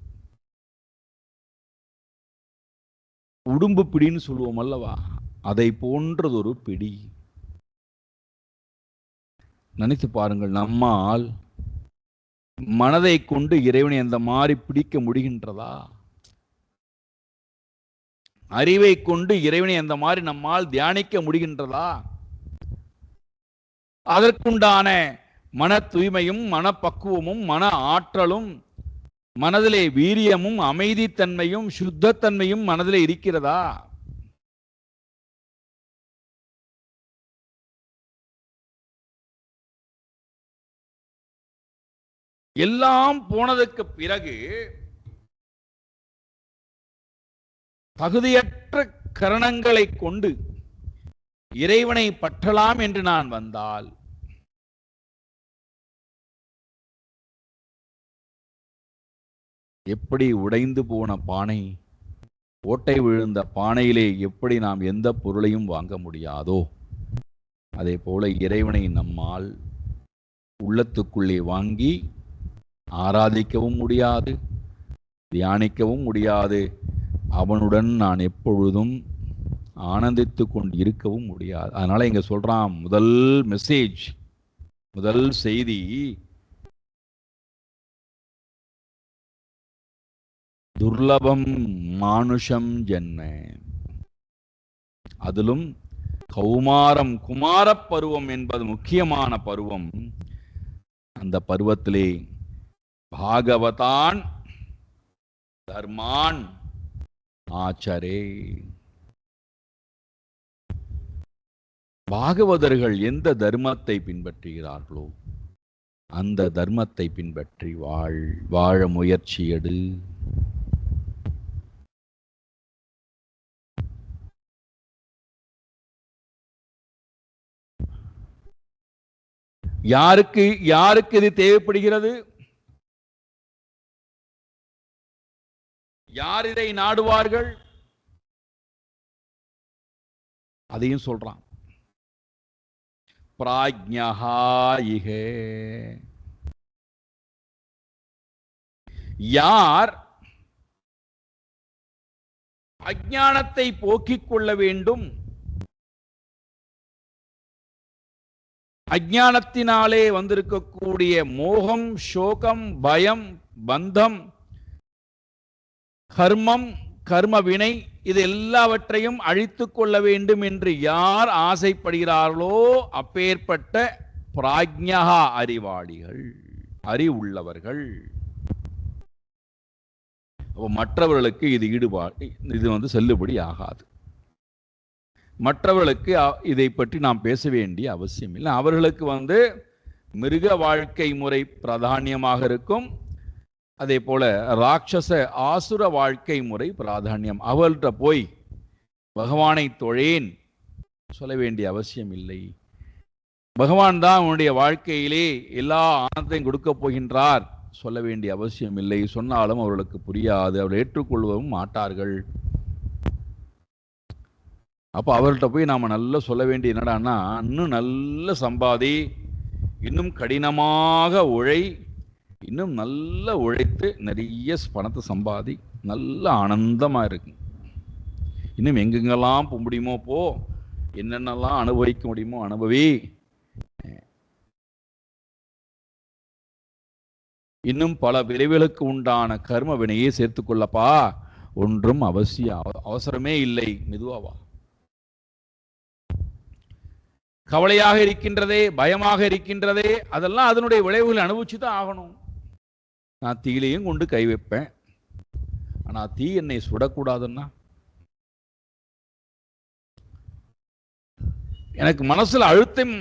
உடும்பு பிடின்னு சொல்லுவோம் அல்லவா, அதை போன்றது ஒரு பிடி. நினைத்து பாருங்கள், நம்மால் மனதை கொண்டு இறைவனை அந்த மாதிரி பிடிக்க முடிகின்றதா? அறிவை கொண்டு இறைவனை அந்த மாதிரி நம்மால் தியானிக்க முடிகின்றதா? அதற்குண்டான மன தூய்மையும் மனப்பக்குவமும் மன ஆற்றலும் மனதிலே வீரியமும் அமைதித்தன்மையும் சுத்தத்தன்மையும் மனதிலே இருக்கிறதா? எல்லாம் போனதுக்கு பிறகு தகுதியற்ற கரணங்களை கொண்டு இறைவனை பற்றலாம் என்று நான் வந்தால், எப்படி உடைந்து போன பானை, ஓட்டை விழுந்த பானையிலே எப்படி நாம் எந்த பொருளையும் வாங்க முடியாதோ, அதே போல இறைவனை நம்மால் உள்ளத்துக்குள்ளே வாங்கி ஆராதிக்கவும் முடியாது, தியானிக்கவும் முடியாது. அவனுடன் நான் எப்பொழுதும் ஆனந்தித்து கொண்டு இருக்கவும் முடியாது. அதனால இங்க சொல்றான், முதல் மெசேஜ், முதல் செய்தி, துர்லபம் மானுஷம் ஜென்ம. அதிலும் கௌமாரம், குமாரப் பருவம் என்பது முக்கியமான பருவம். அந்த பருவத்திலே பாகவதான் தர்மான் ஆச்சரே. பாகவதர்கள் எந்த தர்மத்தை பின்பற்றுகிறார்களோ அந்த தர்மத்தை பின்பற்றி வாழ முயற்சி எடு. யாருக்கு யாருக்கு இது தேவைப்படுகிறது? யார் இதை நாடுவார்கள்? அதையும் சொல்றான். பிராஜ்ஞஹா இஹ. யார் அஞ்ஞானத்தை போக்கிக் கொள்ள வேண்டும், அஞ்ஞானத்தினாலே வந்திருக்கக்கூடிய மோகம், சோகம், பயம், பந்தம், கர்மம், கர்ம வினை, இது எல்லாவற்றையும் அழித்து கொள்ள வேண்டும் என்று யார் ஆசைப்படுகிறார்களோ அப்பேற்பட்ட பிராஜ்ஞஹா, அறிவாளிகள், அறிவுள்ளவர்கள். மற்றவர்களுக்கு இது ஈடுபாடு, இது செல்லுபடி ஆகாது. மற்றவர்களுக்கு இதை பற்றி நாம் பேச வேண்டிய அவசியம் இல்லை. அவர்களுக்கு மிருக வாழ்க்கை முறை பிராதானியமாக இருக்கும். அதே போல ராட்சச ஆசுர வாழ்க்கை முறை பிராதானியம். அவள்கிட்ட போய் பகவானை தொழேன் சொல்ல வேண்டிய அவசியம் இல்லை. பகவான் தான் அவனுடைய வாழ்க்கையிலே எல்லா ஆனந்தையும் கொடுக்க போகின்றார் சொல்ல வேண்டிய அவசியம் இல்லை. சொன்னாலும் அவர்களுக்கு புரியாது, அவர்கள் ஏற்றுக்கொள்வதும் மாட்டார்கள். அப்போ அவர்கிட்ட போய் நாம் நல்லா சொல்ல வேண்டிய என்னடான்னா, இன்னும் நல்ல சம்பாதி, இன்னும் கடினமாக உழை, இன்னும் நல்ல உழைத்து நிறைய பணத்தை சம்பாதி, நல்ல ஆனந்தமாக இருக்கு. இன்னும் எங்கெங்கெல்லாம் போக முடியுமோ போ, என்னென்னலாம் அனுபவிக்க முடியுமோ அனுபவி, இன்னும் பல பிரிவுகளுக்கு உண்டான கர்ம வினையை சேர்த்துக்கொள்ளப்பா, ஒன்றும் அவசரமே இல்லை, மெதுவாவா. கவலையாக இருக்கின்றதே, பயமாக இருக்கின்றதே, அதெல்லாம் அதனுடைய விளைவுகளை அனுபவிச்சு தான் ஆகணும். நான் தீயிலையும் கொண்டு கை வைப்பேன், ஆனா தீ என்னை சுடக்கூடாதுன்னா, எனக்கு மனசுல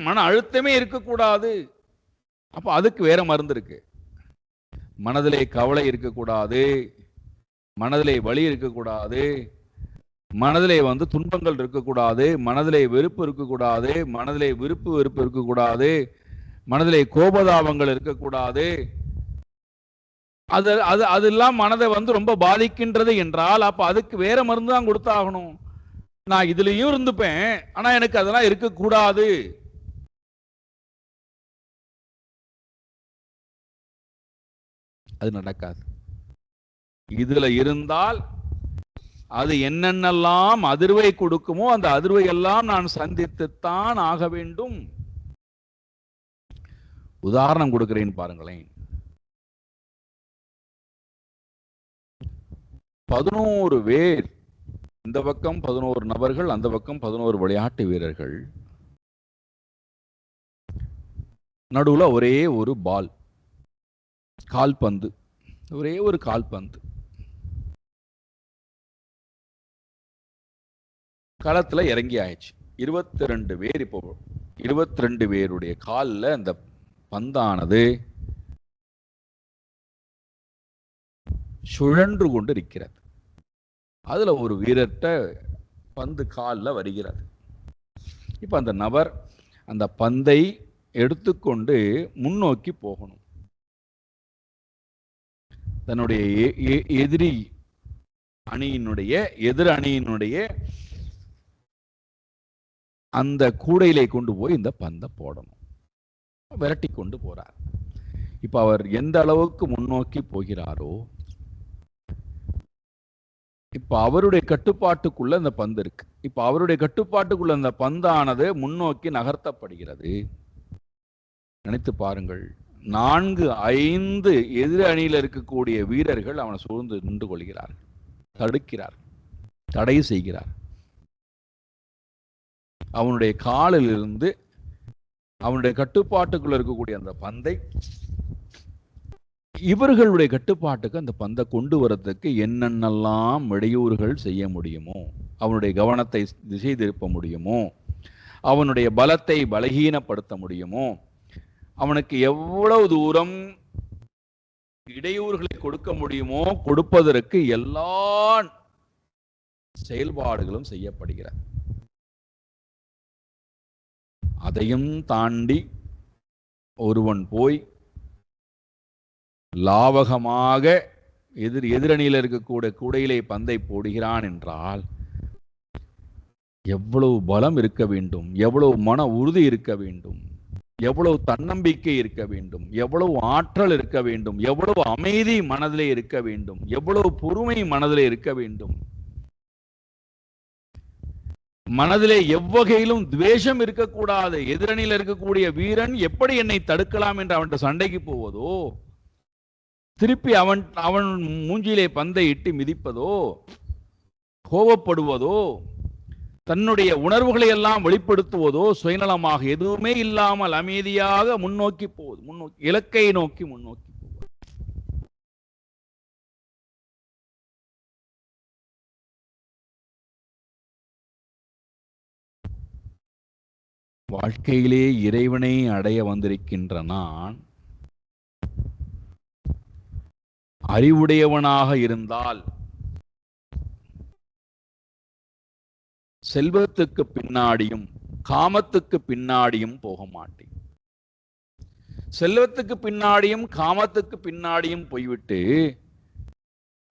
மன அழுத்தமே இருக்கக்கூடாது. அப்ப அதுக்கு வேற மருந்து இருக்கு. மனதிலே கவலை இருக்கக்கூடாது, மனதிலே வலி இருக்கக்கூடாது, மனதிலே துன்பங்கள் இருக்கக்கூடாது, மனதிலே வெறுப்பு இருக்கக்கூடாது, மனதிலே வெறுப்பு இருக்கக்கூடாது, மனதிலே கோபதாபங்கள் இருக்கக்கூடாது. அதெல்லாம் மனதை ரொம்ப பாதிக்கின்றது என்றால் அப்ப அதுக்கு வேற மருந்து தான் கொடுத்தாகணும். நான் இதுலயும் இருந்துப்பேன், ஆனா எனக்கு அதெல்லாம் இருக்கக்கூடாது. அது நடக்காது. இதுல இருந்தால் அது என்னென்னலாம் அதிர்வை கொடுக்குமோ அந்த அதிர்வை எல்லாம் நான் சந்தித்துத்தான் ஆக வேண்டும். உதாரணம் கொடுக்கிறேன் பாருங்களேன். 11 பேர், இந்த பக்கம் 11 நபர்கள், அந்த பக்கம் 11 விளையாட்டு வீரர்கள், நடுவுல ஒரே ஒரு பால், கால்பந்து, ஒரே ஒரு கால்பந்து. களத்துல இறங்கி ஆயிடுச்சு. 22 பேர். இப்போ 22 பேருடைய காலில் அந்த பந்தானது சுழன்று கொண்டு இருக்கிறது. அதுல ஒரு வீரர்கிட்ட பந்து காலில் வருகிறது. இப்ப அந்த நபர் அந்த பந்தை எடுத்துக்கொண்டு முன்னோக்கி போகணும். தன்னுடைய எதிரி அணியினுடைய எதிர் அணியினுடைய அந்த கூடையிலே கொண்டு போய் இந்த பந்தை போடணும். விரட்டி கொண்டு போறார். இப்ப அவர் எந்த அளவுக்கு முன்னோக்கி போகிறாரோ, இப்ப அவருடைய கட்டுப்பாட்டுக்குள்ள அந்த பந்து இருக்கு. இப்ப அவருடைய கட்டுப்பாட்டுக்குள்ள அந்த பந்தானது முன்னோக்கி நகர்த்தப்படுகிறது. நினைத்து பாருங்கள், 4-5 எதிர் அணியில் இருக்கக்கூடிய வீரர்கள் அவனை சூழ்ந்து நின்று கொள்கிறார்கள், தடுக்கிறார், தடை செய்கிறார். அவனுடைய காலில் இருந்து அவனுடைய கட்டுப்பாட்டுக்குள்ள இருக்கக்கூடிய அந்த பந்தை இவர்களுடைய கட்டுப்பாட்டுக்கு அந்த பந்தை கொண்டு வரதுக்கு என்னென்னலாம் இடையூறுகள் செய்ய முடியுமோ, அவனுடைய கவனத்தை திசை திருப்ப முடியுமோ, அவனுடைய பலத்தை பலகீனப்படுத்த முடியுமோ, அவனுக்கு எவ்வளவு தூரம் இடையூறுகளை கொடுக்க முடியுமோ கொடுப்பதற்கு எல்லா செயல்பாடுகளும் செய்யப்படுகிறது. அதையும் தாண்டி ஒருவன் போய் லாவகமாக எதிரணியில் இருக்கக்கூடிய கூடையிலே பந்தை போடுகிறான் என்றால் எவ்வளவு பலம் இருக்க வேண்டும், எவ்வளவு மன உறுதி இருக்க வேண்டும், எவ்வளவு தன்னம்பிக்கை இருக்க வேண்டும், எவ்வளவு ஆற்றல் இருக்க வேண்டும், எவ்வளவு அமைதி மனதிலே இருக்க வேண்டும், எவ்வளவு பொறுமை மனதிலே இருக்க வேண்டும். மனதிலே எவ்வகையிலும் துவேஷம் இருக்கக்கூடாது. எதிரணியில் இருக்கக்கூடிய வீரன் எப்படி என்னை தடுக்கலாம் என்று அவன்கிட்ட சண்டைக்கு போவதோ, திருப்பி அவன் மூஞ்சியிலே பந்தை இட்டு மிதிப்பதோ, கோபப்படுவதோ, தன்னுடைய உணர்வுகளை எல்லாம் வெளிப்படுத்துவதோ, சுயநலமாக எதுவுமே இல்லாமல் அமைதியாக முன்னோக்கி போவது, முன்னோக்கி இலக்கை நோக்கி முன்னோக்கி போவது. வாழ்க்கையிலே இறைவனை அடைய வந்திருக்கின்ற நான் அறிவுடையவனாக இருந்தால் செல்வத்துக்கு பின்னாடியும் காமத்துக்கு பின்னாடியும் போக மாட்டேன். செல்வத்துக்கு பின்னாடியும் காமத்துக்கு பின்னாடியும் போய்விட்டு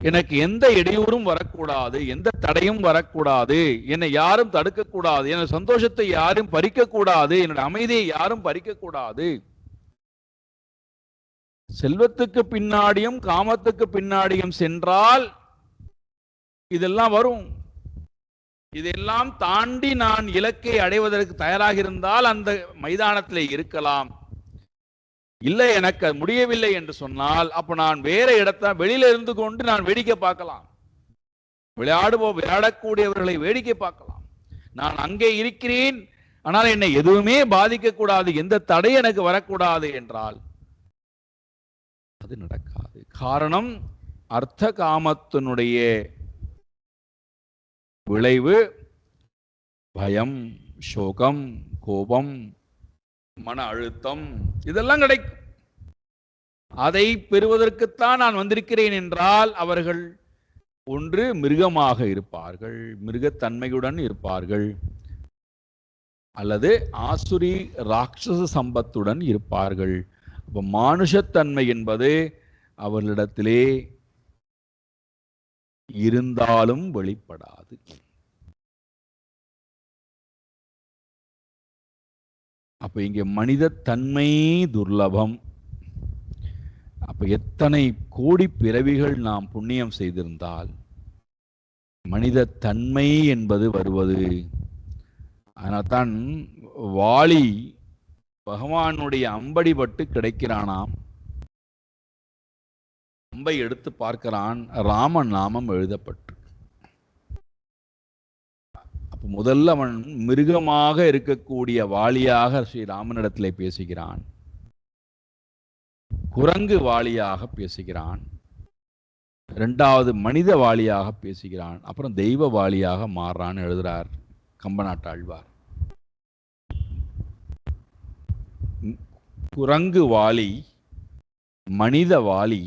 எனக்கு எந்த இடையூறும் வரக்கூடாது, எந்த தடையும் வரக்கூடாது, என்னை யாரும் தடுக்கக்கூடாது, என் சந்தோஷத்தை யாரும் பறிக்கக்கூடாது, என்னுடைய அமைதியை யாரும் பறிக்கக்கூடாது. செல்வத்துக்கு பின்னாடியும் காமத்துக்கு பின்னாடியும் சென்றால் இதெல்லாம் வரும். இதெல்லாம் தாண்டி நான் இலக்கை அடைவதற்கு தயாராக இருந்தால் அந்த மைதானத்தில் இருக்கலாம். இல்லை, எனக்கு முடியவில்லை என்று சொன்னால் அப்ப நான் வேற இடத்த வெளியில இருந்து கொண்டு நான் வேடிக்கை பார்க்கலாம். விளையாடக்கூடியவர்களை வேடிக்கை பார்க்கலாம். நான் அங்கே இருக்கிறேன், ஆனால் என்னை எதுவுமே பாதிக்க கூடாது, எந்த தடை எனக்கு வரக்கூடாது என்றால் அது நடக்காது. காரணம், அர்த்த காமத்தினுடைய விளைவு பயம், சோகம், கோபம், மன அழுத்தம் இதெல்லாம் கிடைக்கும். அதை பெறுவதற்குத்தான் நான் வந்திருக்கிறேன் என்றால் அவர்கள் ஒன்று மிருகமாக இருப்பார்கள், மிருகத்தன்மையுடன் இருப்பார்கள், அல்லது ஆசுரி ராட்சச சம்பத்துடன் இருப்பார்கள். அப்ப மானுஷத்தன்மை என்பது அவர்களிடத்திலே இருந்தாலும் வெளிப்படாது. அப்ப இங்கே மனித தன்மை துர்லபம். அப்ப எத்தனை கோடி பிறவிகள் நாம் புண்ணியம் செய்திருந்தால் மனித தன்மை என்பது வருவது. அதனால்தான் வாலி பகவானுடைய அம்படிபட்டு கிடைக்கிறானாம். அம்பை எடுத்து பார்க்கிறான், ராம நாமம் எழுதப்பட்டு. அப்ப முதல்ல அவன் மிருகமாக இருக்கக்கூடிய வாலியாக ஸ்ரீராமனிடத்திலே பேசுகிறான், குரங்கு வாலியாக பேசுகிறான், இரண்டாவது மனித வாலியாக பேசுகிறான், அப்புறம் தெய்வ வாலியாக மாறுறான்னு எழுதுறார் கம்பநாட்டாழ்வார். குரங்கு வாலி, மனித வாலி,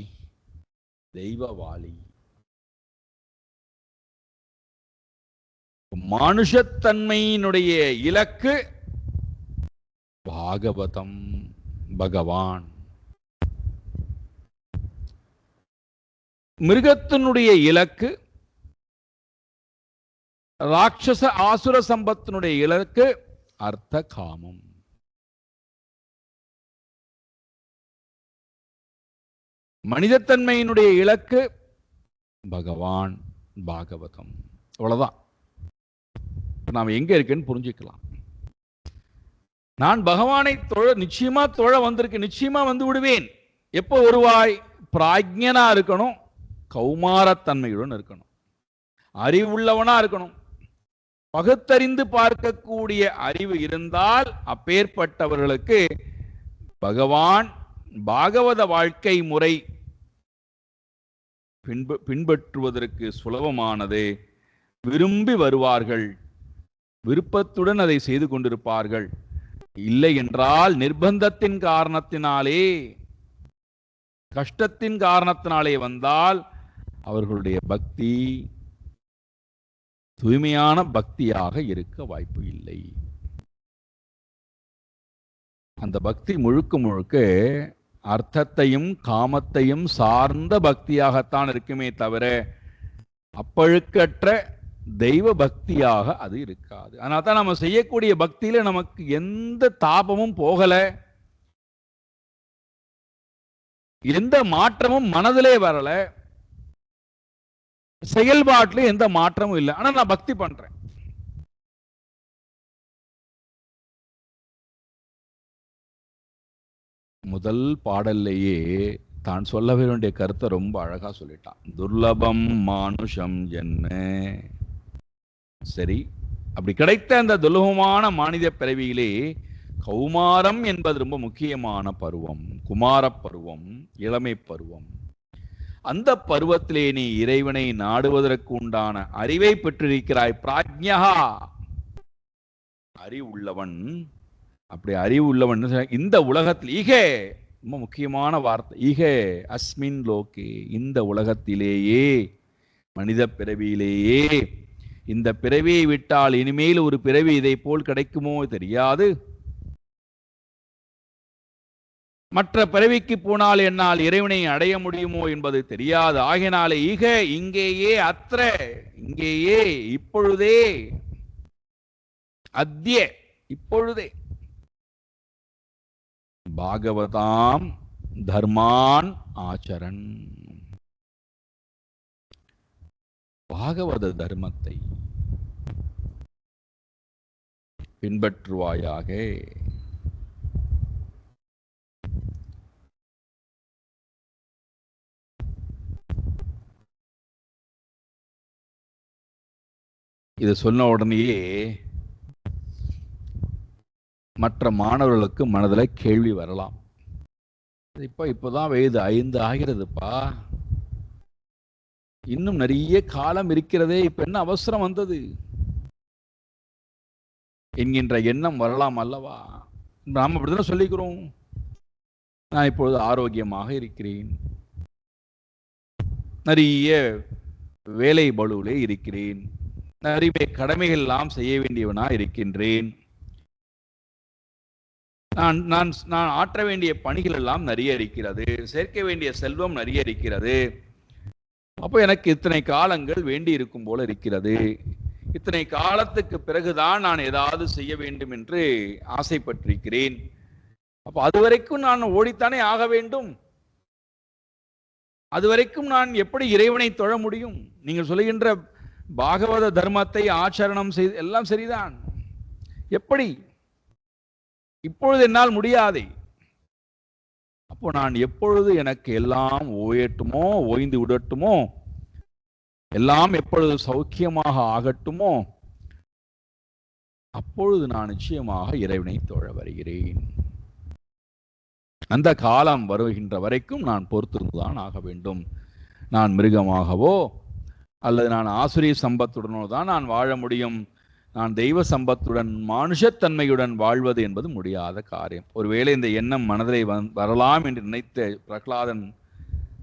தெய்வ வாலி. மானுஷத்தன்மையினுடைய இலக்கு பாகவதம், பகவான். மிருகத்தினுடைய இலக்கு, ராட்சச ஆசுர சம்பத்தினுடைய இலக்கு அர்த்த காமம். மனிதத்தன்மையினுடைய இலக்கு பகவான், பாகவதம். அவ்வளவுதான். நாம் எங்க இருக்கேன்னு புரிஞ்சுக்கலாம். நான் பகவானை நிச்சயமா தொழ வந்திருக்கேன், நிச்சயமா வந்து விடுவேன். எப்போ வருவாய்? பிராஜ்ஞனா இருக்கணும், கௌமாரத்தன்மையுடன் இருக்கணும், அறிவுள்ளவனா இருக்கணும். பகுத்தறிந்து பார்க்கக்கூடிய அறிவு இருந்தால் அப்பேற்பட்டவர்களுக்கு பகவான் பாகவத வாழ்க்கை முறை பின்பற்றுவதற்கு சுலபமானது. விரும்பி வருவார்கள், விருப்பத்துடன் அதை செய்து கொண்டிருப்பார்கள். இல்லை என்றால் நிர்பந்தத்தின் காரணத்தினாலே, கஷ்டத்தின் காரணத்தினாலே வந்தால் அவர்களுடைய பக்தி தூய்மையான பக்தியாக இருக்க வாய்ப்பு இல்லை. அந்த பக்தி முழுக்க முழுக்க அர்த்தத்தையும் காமத்தையும் சார்ந்த பக்தியாகத்தான் இருக்குமே தவிர அப்பழுக்கற்ற தெய்வ பக்தியாக அது இருக்காது. அதனால தான் நம்ம செய்யக்கூடிய பக்தியில நமக்கு எந்த தாபமும் போகல, எந்த மாற்றமும் மனதிலே வரல, செயல்பாட்டில எந்த மாற்றமும் இல்லை. ஆனா நான் பக்தி பண்றேன். முதல் பாடல்லையே தான் சொல்ல வேண்டிய கருத்தை ரொம்ப அழகா சொல்லிட்டான். துர்லபம் மானுஷம் என்ன. சரி, அப்படி கிடைத்த அந்த துர்லபமான மானிட பிறவியிலே கௌமாரம் என்பது ரொம்ப முக்கியமான பருவம். குமார பருவம், இளமை பருவம். அந்த பருவத்திலே நீ இறைவனை நாடுவதற்கு உண்டான அறிவை பெற்றிருக்கிறாய். பிராஜ்ஞா, அறிவுள்ளவன். அப்படி அறிவு உள்ளவன் இந்த உலகத்தில் ஈகே, ரொம்ப முக்கியமான வார்த்தை, ஈகே அஸ்மின் லோகே, இந்த உலகத்திலேயே, மனித பிறவியிலேயே. இந்த பிறவியை விட்டால் இனிமேல் ஒரு பிறவி இதை போல் கிடைக்குமோ தெரியாது. மற்ற பிறவிக்கு போனால் என்னால் இறைவனை அடைய முடியுமோ என்பது தெரியாது. ஆகினாலே ஈக, இங்கேயே, அத்ர, இங்கேயே, இப்பொழுதே, அத்ய, இப்பொழுதே, பாகவதாம் தர்மான் ஆச்சரன், பாகவத தர்மத்தை பின்பற்றுவாயாக. இது சொன்ன உடனேயே மற்ற மாணவர்களுக்கு மனதில் கேள்வி வரலாம். இப்போதான் வயது 5 ஆகிறதுப்பா, இன்னும் நிறைய காலம் இருக்கிறதே, இப்ப என்ன அவசரம் வந்தது என்கின்ற எண்ணம் வரலாம் அல்லவா? நாம் அப்படிதான் சொல்லிக்கிறோம். நான் இப்பொழுது ஆரோக்கியமாக இருக்கிறேன், நிறைய வேலை பளுவிலே இருக்கிறேன், நிறைய கடமைகள் எல்லாம் செய்ய வேண்டியவனா இருக்கின்றேன், நான் ஆற்ற வேண்டிய பணிகள் எல்லாம் நிறைய இருக்கிறது, சேர்க்க வேண்டிய செல்வம் நிறைய இருக்கிறது. அப்போ எனக்கு இத்தனை காலங்கள் வேண்டி இருக்கும் போல இருக்கிறது, இத்தனை காலத்துக்கு பிறகுதான் நான் ஏதாவது செய்ய வேண்டும் என்று ஆசைப்பட்டிருக்கிறேன். அப்போ அதுவரைக்கும் நான் ஓடித்தானே ஆக வேண்டும். அதுவரைக்கும் நான் எப்படி இறைவனை தொழ முடியும்? நீங்கள் சொல்லுகின்ற பாகவத தர்மத்தை ஆச்சரணம் செய்து எல்லாம் சரிதான், எப்படி? இப்பொழுது என்னால் முடியாதே. அப்போ நான் எப்பொழுது எனக்கு எல்லாம் ஓயட்டுமோ, ஓய்ந்து விடட்டுமோ, எல்லாம் எப்பொழுது சௌக்கியமாக ஆகட்டுமோ, அப்பொழுது நான் நிச்சயமாக இறைவனை தொழ வருகிறேன். அந்த காலம் வருகின்ற வரைக்கும் நான் பொறுத்திருந்துதான் ஆக வேண்டும். நான் மிருகமாகவோ அல்லது நான் ஆசுரிய சம்பத்துடனோ தான் நான் வாழ முடியும். நான் தெய்வ சம்பத்துடன் மானுஷத்தன்மையுடன் வாழ்வது என்பது முடியாத காரியம். ஒருவேளை இந்த எண்ணம் மனதிலே வரலாம் என்று நினைத்த பிரகலாதன்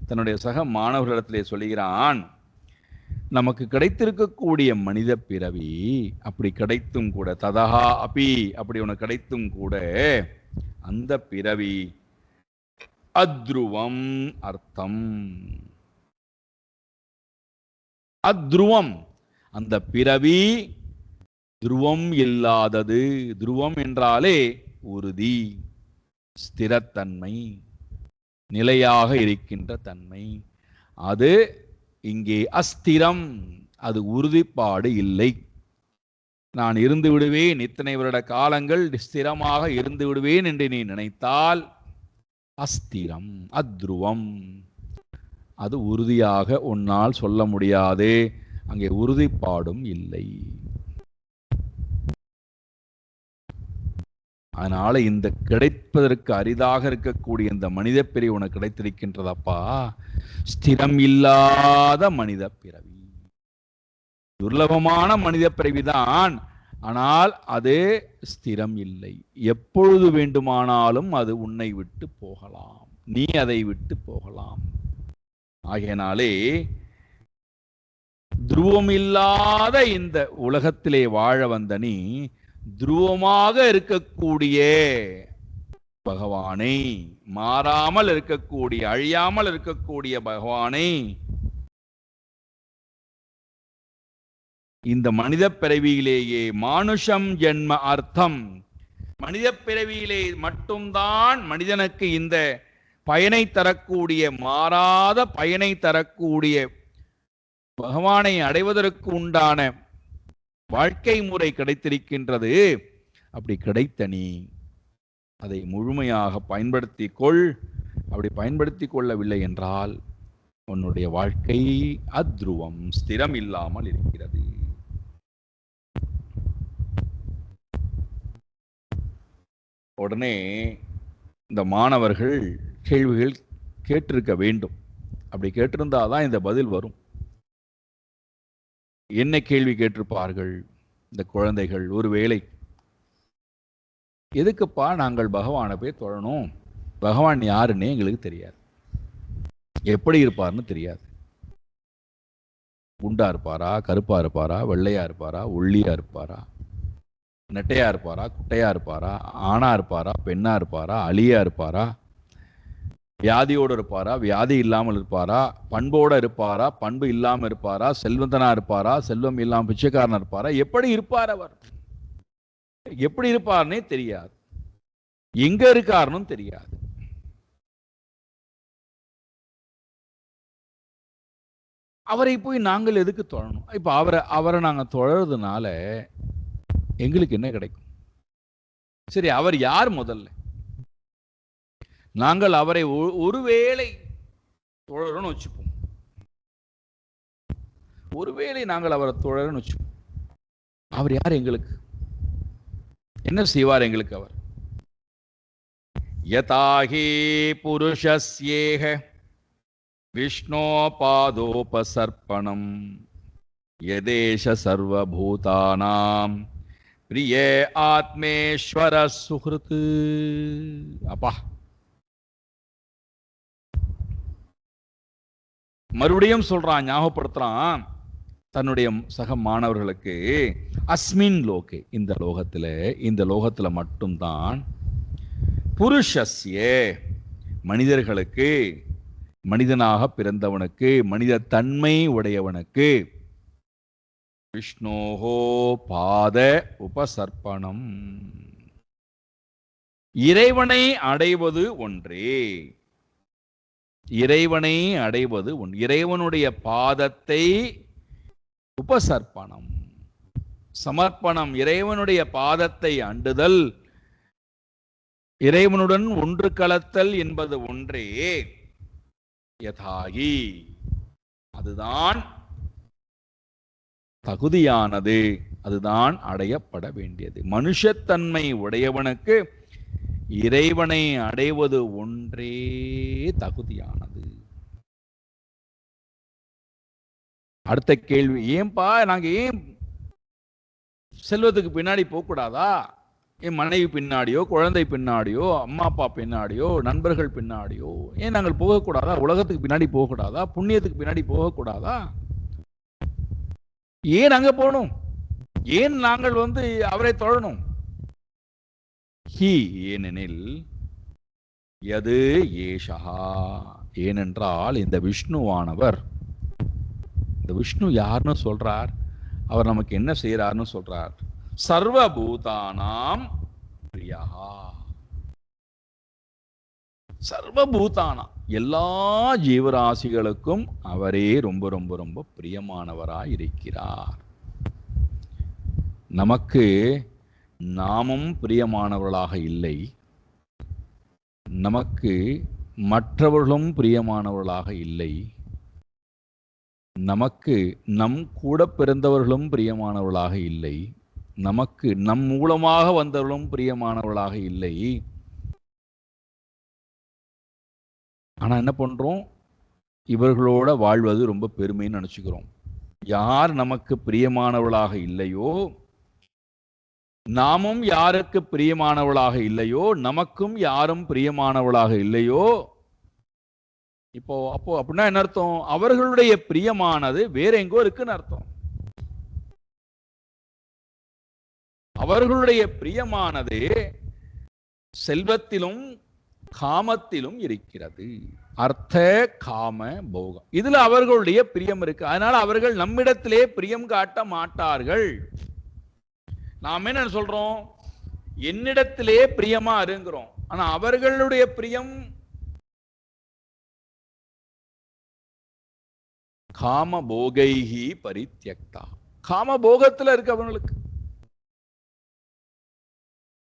தன்னுடைய சக மாணவர்களிடத்திலே சொல்கிறான், நமக்கு கிடைத்திருக்கக்கூடிய மனித பிறவி அப்படி கிடைத்தும் கூட, ததஹா அபி, அப்படி உனக்கு கிடைத்தும் கூட, அந்த பிறவி அத்ருவம் அர்த்தம், அத்ருவம், அந்த பிறவி துருவம் இல்லாதது. துருவம் என்றாலே உறுதி, ஸ்திரத்தன்மை, நிலையாக இருக்கின்ற தன்மை. அது இங்கே அஸ்திரம், அது உறுதிப்பாடு இல்லை. நான் இருந்து விடுவேன், இத்தனை வருட காலங்கள் ஸ்திரமாக இருந்து விடுவேன் என்று நீ நினைத்தால் அஸ்திரம், அத்ருவம், அது உறுதியாக உன்னால் சொல்ல முடியாது. அங்கே உறுதிப்பாடும் இல்லை. அதனால இந்த கிடைப்பதற்கு அரிதாக இருக்கக்கூடிய இந்த மனித பிறவி உனக்கு கிடைத்திருக்கின்றதப்பா, ஸ்திரம் இல்லாத மனித பிறவி. துர்லபமான மனித பிறவிதான், ஆனால் அது ஸ்திரம் இல்லை. எப்பொழுது வேண்டுமானாலும் அது உன்னை விட்டு போகலாம், நீ அதை விட்டு போகலாம். ஆகையினாலே துருவம் இல்லாத இந்த உலகத்திலே வாழ வந்த நீ துருவமாக இருக்கக்கூடிய பகவானை, மாறாமல் இருக்கக்கூடிய, அழியாமல் இருக்கக்கூடிய பகவானை இந்த மனித பிறவியிலேயே மானுஷம் ஜென்ம அர்த்தம், மனித பிறவியிலே மட்டும்தான் மனிதனுக்கு இந்த பயனை தரக்கூடிய, மாறாத பயனை தரக்கூடிய பகவானை அடைவதற்கு உண்டான வாழ்க்கை முறை கிடைத்திருக்கின்றது. அப்படி கிடைத்த நீ அதை முழுமையாக பயன்படுத்திக் கொள். அப்படி பயன்படுத்திக் கொள்ளவில்லை என்றால் உன்னுடைய வாழ்க்கை அத்ருவம், ஸ்திரம் இல்லாமல் இருக்கிறது. உடனே இந்த மாணவர்கள் கேள்விகள் கேட்டிருக்க வேண்டும். அப்படி கேட்டிருந்தாதான் இந்த பதில் வரும். என்ன கேள்வி கேட்டிருப்பார்கள் இந்த குழந்தைகள்? ஒருவேளை, எதுக்குப்பா நாங்கள் பகவானை போய் தொழணும்? பகவான் யாருன்னே எங்களுக்கு தெரியாது, எப்படி இருப்பார்னு தெரியாது. குண்டா இருப்பாரா, கருப்பா இருப்பாரா, வெள்ளையா இருப்பாரா, ஒல்லியா இருப்பாரா, நெட்டையா இருப்பாரா, குட்டையா இருப்பாரா, ஆணா இருப்பாரா, பெண்ணா இருப்பாரா, அலியா இருப்பாரா, வியாதியோடு இருப்பாரா, வியாதி இல்லாமல் இருப்பாரா, பண்போடு இருப்பாரா, பண்பு இல்லாமல் இருப்பாரா, செல்வந்தனா இருப்பாரா, செல்வம் இல்லாமல் பிச்சைக்காரனா இருப்பாரா, எப்படி இருப்பார்? அவர் எப்படி இருப்பார்னே தெரியாது, எங்க இருக்காருன்னு தெரியாது. அவரை போய் நாங்கள் எதுக்கு தொழணும்? இப்ப அவரை நாங்க தொழறதுனால எங்களுக்கு என்ன கிடைக்கும்? சரி, அவர் யார்? முதல்ல நாங்கள் அவரை ஒருவேளை தொழறோம்னு வச்சுப்போம், ஒருவேளை நாங்கள் அவரை தொழறோம்னு வச்சுப்போம். அவர் யார்? எங்களுக்கு என்ன செய்வார்? எங்களுக்கு அவர் யதாஹி புருஷஸ்யேஹ விஷ்ணோ பாதோபசர்ப்பணம் யதேஷ சர்வபூதானாம் பிரிய ஆத்மேஸ்வர சுஹ்ருத். அப்பா, மறுபடியும் சொல்றான், ஞாபகப்படுத்துறான் தன்னுடைய சக மாணவர்களுக்கு. அஸ்மின் லோகே, இந்த லோகத்துல மட்டும்தான் புருஷஸ்ய, மனிதர்களுக்கு, மனிதனாக பிறந்தவனுக்கு, மனித தன்மை உடையவனுக்கு, விஷ்ணோஹோ பாத உபசர்ப்பணம், இறைவனை அடைவது ஒன்றே. இறைவனை அடைவது ஒன்று, இறைவனுடைய பாதத்தை உபசர்ப்பணம், சமர்ப்பணம், இறைவனுடைய பாதத்தை அண்டுதல், இறைவனுடன் ஒன்று கலத்தல் என்பது ஒன்றே. யதாகி, அதுதான் தகுதியானது, அதுதான் அடையப்பட வேண்டியது. மனுஷத்தன்மை உடையவனுக்கு இறைவனை அடைவது ஒன்றே தகுதியானது. அடுத்த கேள்வி, ஏன்பா நாங்க ஏன் செல்வத்துக்கு பின்னாடி போகக்கூடாதா? என் மனைவி பின்னாடியோ, குழந்தை பின்னாடியோ, அம்மா அப்பா பின்னாடியோ, நண்பர்கள் பின்னாடியோ ஏன் நாங்கள் போகக்கூடாதா? உலகத்துக்கு பின்னாடி போகக்கூடாதா? புண்ணியத்துக்கு பின்னாடி போகக்கூடாதா? ஏன் அங்க போகணும்? ஏன் நாங்கள் அவரை தொழணும்? ஹி, ஏனெனில், யது ஏஷா, ஏனென்றால் இந்த விஷ்ணுவானவர், இந்த விஷ்ணு யாருன்னு சொல்றார், அவர் நமக்கு என்ன செய்யறாருன்னு சொல்றார். சர்வபூதானாம் பிரியா. சர்வபூதானா, எல்லா ஜீவராசிகளுக்கும் அவரே ரொம்ப ரொம்ப ரொம்ப பிரியமானவராய் இருக்கிறார். நமக்கு நாமும் பிரியமானவர்களாக இல்லை, நமக்கு மற்றவர்களும் பிரியமானவர்களாக இல்லை, நமக்கு நம் கூட பிறந்தவர்களும் பிரியமானவர்களாக இல்லை, நமக்கு நம் மூலமாக வந்தவர்களும் பிரியமானவர்களாக இல்லை. ஆனா என்ன பண்றோம், இவர்களோட வாழ்வது ரொம்ப பெருமைன்னு நினைச்சுக்கிறோம். யார் நமக்கு பிரியமானவர்களாக இல்லையோ, நாமும் யாருக்கு பிரியமானவர்களாக இல்லையோ, நமக்கும் யாரும் பிரியமானவர்களாக இல்லையோ, அப்போ அப்படின்னா என்ன அர்த்தம், அவர்களுடைய பிரியமானது வேற எங்கோ இருக்குன்னு அர்த்தம். அவர்களுடைய பிரியமானது செல்வத்திலும் காமத்திலும் இருக்கிறது. அர்த்த காம போகம், இதுல அவர்களுடைய பிரியம் இருக்கு. அதனால அவர்கள் நம்மிடத்திலே பிரியம் காட்ட மாட்டார்கள். நாம் என்ன சொல்றோம், என்னிடத்திலே பிரியமா இருங்கிறோம். ஆனா அவர்களுடைய பிரியம் காம போகைஹி பரித்யக்தா, காம போகத்துல இருக்கு அவங்களுக்கு.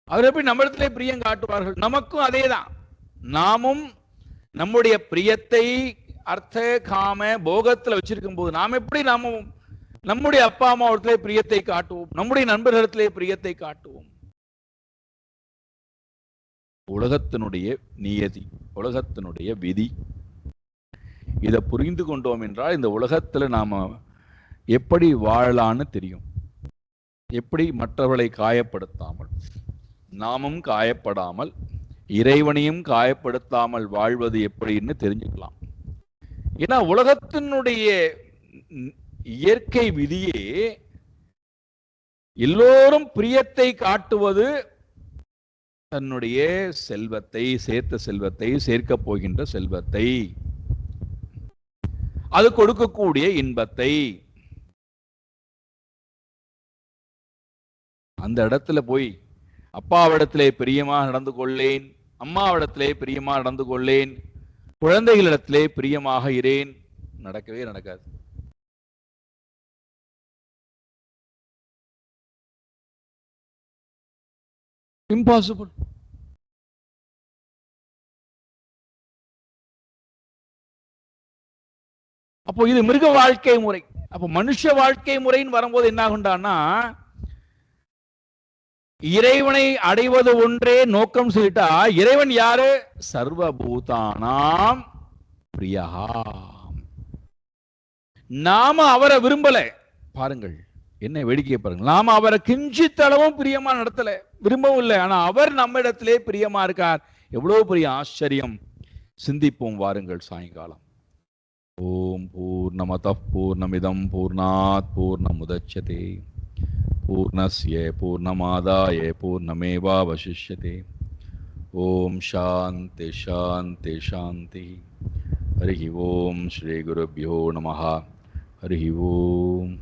அவர் எப்படி நம்ம இடத்திலே பிரியம் காட்டுவார்கள்? நமக்கும் அதேதான். நாமும் நம்முடைய பிரியத்தை அர்த்த காம போகத்துல வச்சிருக்கும் போது நாம் எப்படி நாமும் நம்முடைய அப்பா அம்மா இடத்திலே பிரியத்தை காட்டுவோம், நம்முடைய நண்பர்களிடத்திலே பிரியத்தை காட்டுவோம். உலகத்தினுடைய நியதி, உலகத்தினுடைய விதி. இதை புரிந்து கொண்டோம் என்றால் இந்த உலகத்துல நாம எப்படி வாழலான்னு தெரியும். எப்படி மற்றவர்களை காயப்படுத்தாமல், நாமும் காயப்படாமல், இறைவனையும் காயப்படுத்தாமல் வாழ்வது எப்படின்னு தெரிஞ்சுக்கலாம். ஏன்னா உலகத்தினுடைய இயற்கை விதியே எல்லோரும் பிரியத்தை காட்டுவது தன்னுடைய செல்வத்தை, சேர்த்த செல்வத்தை, சேர்க்க போகின்ற செல்வத்தை, அது கொடுக்கக்கூடிய இன்பத்தை. அந்த இடத்துல போய் அப்பாவிடத்திலே பிரியமா நடந்து கொள்ளேன், அம்மாவிடத்திலே பிரியமா நடந்து கொள்ளேன், குழந்தைகளிடத்திலே பிரியமாக இரேன், நடக்கவே நடக்காது. இம்பாசிபிள். அப்போ இது மிருக வாழ்க்கை முறை. அப்போ மனுஷ வாழ்க்கை முறைன்னு வரும்போது என்ன ஆகுண்டான்னா, இறைவனை அடைவது ஒன்றே நோக்கம் சொல்லிட்டா, இறைவன் யாரு? சர்வபூதானாம் பிரியா. நாம அவரை விரும்பல. பாருங்கள் என்ன வேடிக்கை பாருங்கள். நாம அவரை கிஞ்சித்தளவும் பிரியமா நடத்தல, விரும்பவும் இல்லை. ஆனா அவர் நம்ம இடத்திலே பிரியமா இருக்கார். எவ்வளவு பெரிய ஆச்சரியம். சிந்திப்போம் வாருங்கள் சாயங்காலம். ஓம் பூர்ணமதః பூர்ணமிதம் பூர்ணாத் பூர்ணமுதச்யதே பூர்ணஸ்ய பூர்ணமாதாய பூர்ணமேவாவசிஷ்யதே. ஓம் சாந்தி சாந்தி சாந்தி. ஹரி ஓம் ஸ்ரீ குருभ्यो நமः. ஹரி ஓம்.